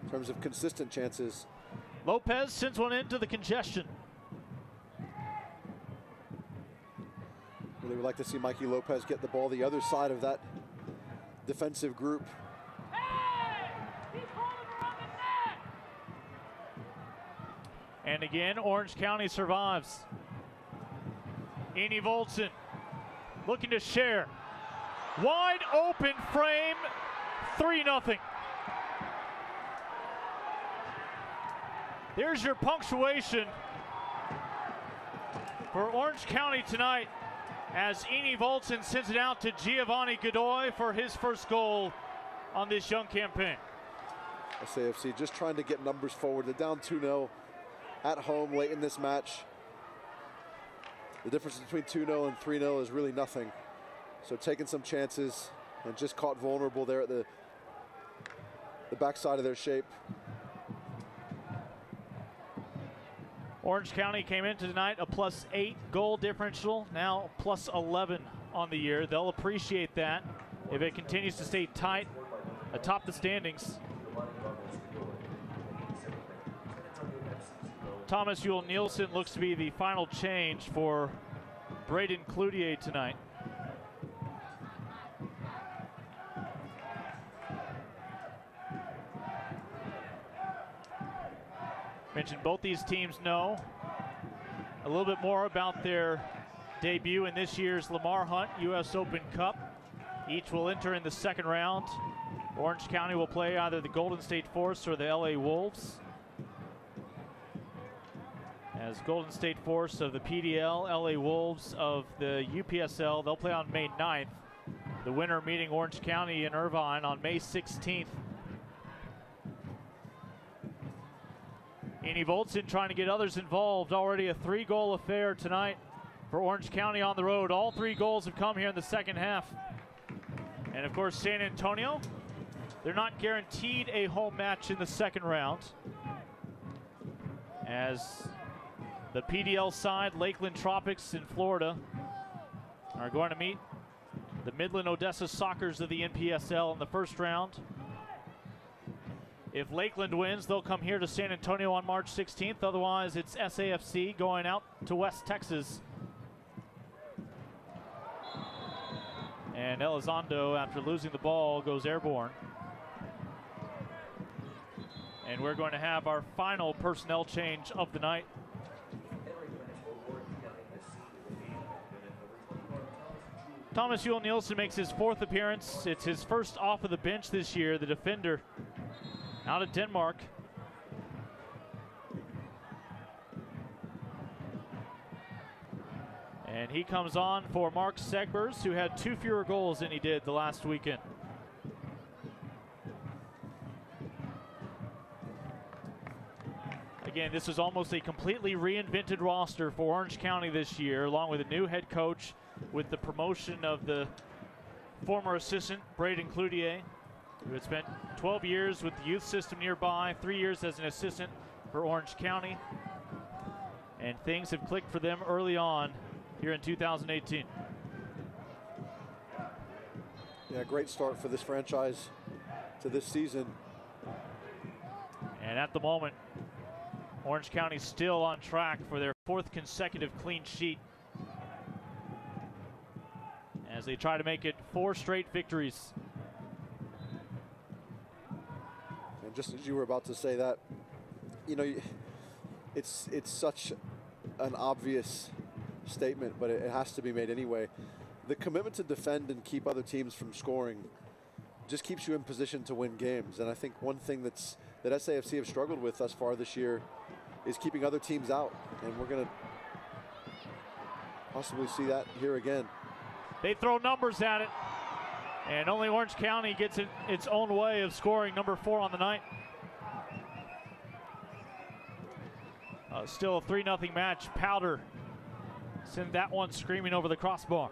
in terms of consistent chances. Lopez sends one into the congestion. Really would like to see Mikey Lopez get the ball the other side of that defensive group. And again, Orange County survives. Annie Voltson looking to share. Wide open frame, 3-0. There's your punctuation for Orange County tonight as Annie Voltson sends it out to Giovanni Godoy for his first goal on this young campaign. SAFC just trying to get numbers forward. They're down 2-0 at home late in this match. The difference between 2-0 and 3-0 is really nothing. So taking some chances and just caught vulnerable there at the backside of their shape. Orange County came into tonight a +8 goal differential, now +11 on the year. They'll appreciate that if it continues to stay tight atop the standings. Thomas Yule Nielsen looks to be the final change for Braden Cloutier tonight. Mentioned both these teams know a little bit more about their debut in this year's Lamar Hunt U.S. Open Cup. Each will enter in the second round. Orange County will play either the Golden State Force or the LA Wolves. As Golden State Force of the PDL, LA Wolves of the UPSL, they'll play on May 9th. The winner meeting Orange County in Irvine on May 16th. Annie Voltson trying to get others involved. Already a 3-goal affair tonight for Orange County on the road. All 3 goals have come here in the second half. And of course, San Antonio, they're not guaranteed a home match in the second round, as the PDL side, Lakeland Tropics in Florida, are going to meet the Midland Odessa Sockers of the NPSL in the first round. If Lakeland wins, they'll come here to San Antonio on March 16th. Otherwise, it's SAFC going out to West Texas. And Elizondo, after losing the ball, goes airborne. And we're going to have our final personnel change of the night. Thomas Yule Nielsen makes his 4th appearance. It's his first off of the bench this year, the defender out of Denmark. And he comes on for Mark Segbers, who had 2 fewer goals than he did the last weekend. Again, this is almost a completely reinvented roster for Orange County this year, along with a new head coach, with the promotion of the former assistant, Braden Cloutier, who had spent 12 years with the youth system nearby, 3 years as an assistant for Orange County. And things have clicked for them early on here in 2018. Yeah, great start for this franchise to this season. And at the moment, Orange County still on track for their 4th consecutive clean sheet as they try to make it 4 straight victories. And just as you were about to say that, you know, it's such an obvious statement, but it has to be made anyway. The commitment to defend and keep other teams from scoring just keeps you in position to win games. And I think one thing that SAFC have struggled with thus far this year is keeping other teams out. And we're going to possibly see that here again. They throw numbers at it, and only Orange County gets it its own way of scoring number 4 on the night. Still a 3-0 match. Powder sent that one screaming over the crossbar.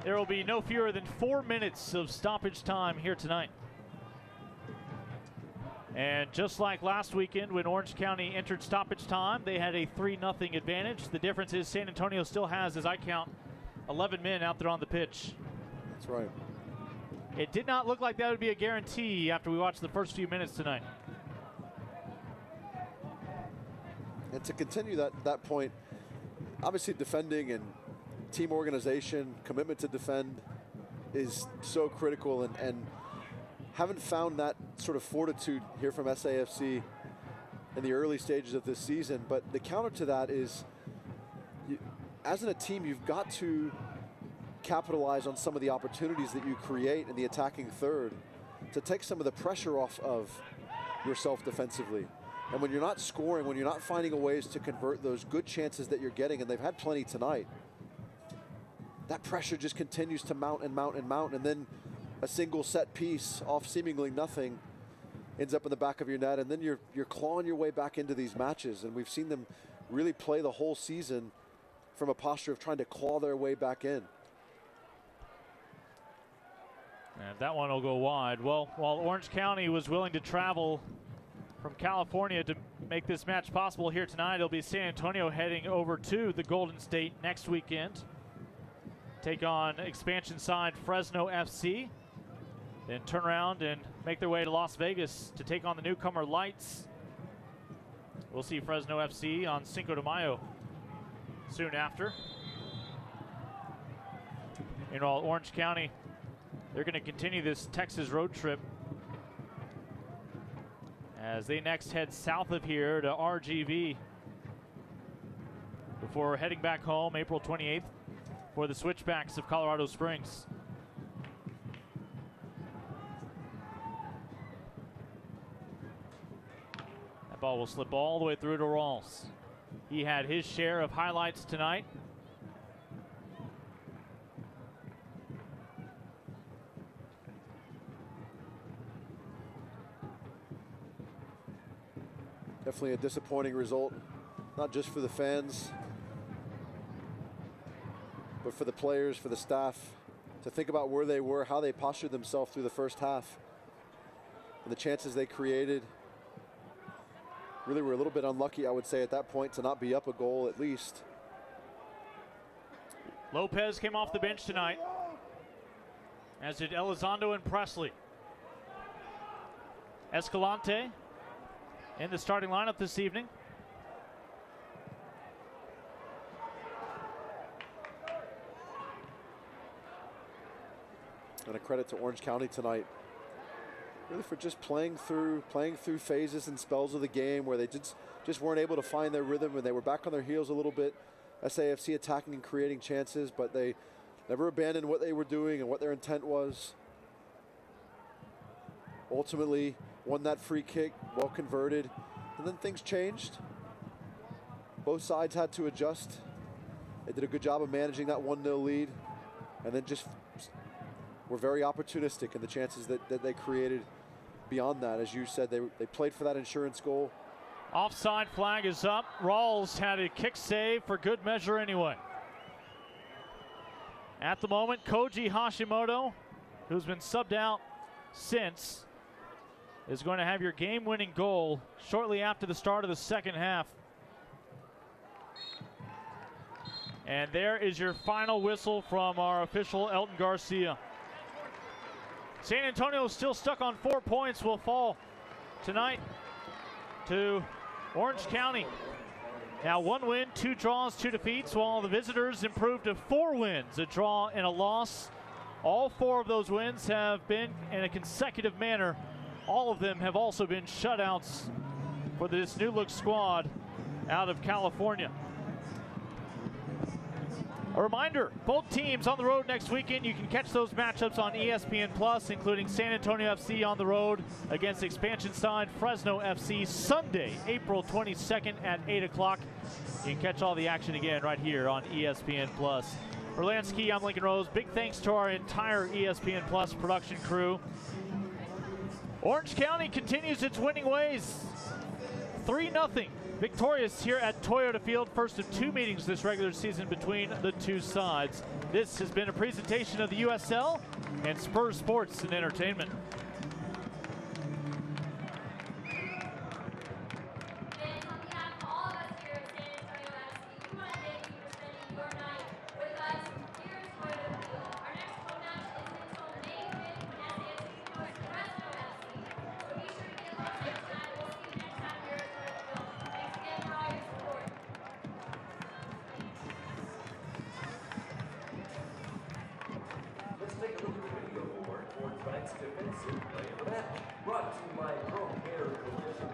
There will be no fewer than 4 minutes of stoppage time here tonight. And just like last weekend when Orange County entered stoppage time, they had a 3-0 advantage. The difference is San Antonio still has, as I count, 11 men out there on the pitch. That's right. It did not look like that would be a guarantee after we watched the first few minutes tonight. And to continue that point, obviously defending and team organization, commitment to defend is so critical, and haven't found that sort of fortitude here from SAFC in the early stages of this season. But the counter to that is, as in a team, you've got to capitalize on some of the opportunities that you create in the attacking third to take some of the pressure off of yourself defensively. And when you're not scoring, when you're not finding ways to convert those good chances that you're getting, and they've had plenty tonight, that pressure just continues to mount and mount and mount, and then a single set piece off seemingly nothing ends up in the back of your net, and then you're clawing your way back into these matches. And we've seen them really play the whole season from a posture of trying to claw their way back in. And that one will go wide. Well, while Orange County was willing to travel from California to make this match possible here tonight, it'll be San Antonio heading over to the Golden State next weekend. Take on expansion side Fresno FC. Then turn around and make their way to Las Vegas to take on the newcomer Lights. We'll see Fresno FC on Cinco de Mayo soon after. Meanwhile, Orange County, they're going to continue this Texas road trip as they next head south of here to RGV before heading back home April 28th for the Switchbacks of Colorado Springs. That ball will slip all the way through to Rawls. He had his share of highlights tonight. Definitely a disappointing result, not just for the fans, but for the players, for the staff, to think about where they were, how they postured themselves through the first half, and the chances they created. Really were a little bit unlucky, I would say, at that point to not be up a goal at least. Lopez came off the bench tonight, as did Elizondo and Presley. Escalante in the starting lineup this evening. And a credit to Orange County tonight, really, for just playing through phases and spells of the game where they just weren't able to find their rhythm, and they were back on their heels a little bit. SAFC attacking and creating chances, but they never abandoned what they were doing and what their intent was. Ultimately won that free kick, well converted, and then things changed. Both sides had to adjust. They did a good job of managing that 1-0 lead, and then just were very opportunistic in the chances that they created beyond that. As you said, they played for that insurance goal. Offside flag is up. Rawls had a kick save for good measure anyway. At the moment, Koji Hashimoto, who's been subbed out since, is going to have your game-winning goal shortly after the start of the second half. And there is your final whistle from our official, Elton Garcia. San Antonio is still stuck on 4 points, will fall tonight to Orange County. Now 1 win, 2 draws, 2 defeats, while the visitors improved to 4 wins, a draw and a loss. All 4 of those wins have been in a consecutive manner. All of them have also been shutouts for this new look squad out of California. A reminder, both teams on the road next weekend. You can catch those matchups on ESPN Plus, including San Antonio FC on the road against expansion side Fresno FC Sunday, April 22nd at 8 o'clock. You can catch all the action again right here on ESPN Plus. For Lance Key, I'm Lincoln Rose. Big thanks to our entire ESPN Plus production crew. Orange County continues its winning ways. 3-0. Victorious here at Toyota Field, first of 2 meetings this regular season between the 2 sides. This has been a presentation of the USL and Spurs Sports and Entertainment. Let's take a look at the video board for tonight's defensive play of the match. Brought to you by Pro Hair Coalition.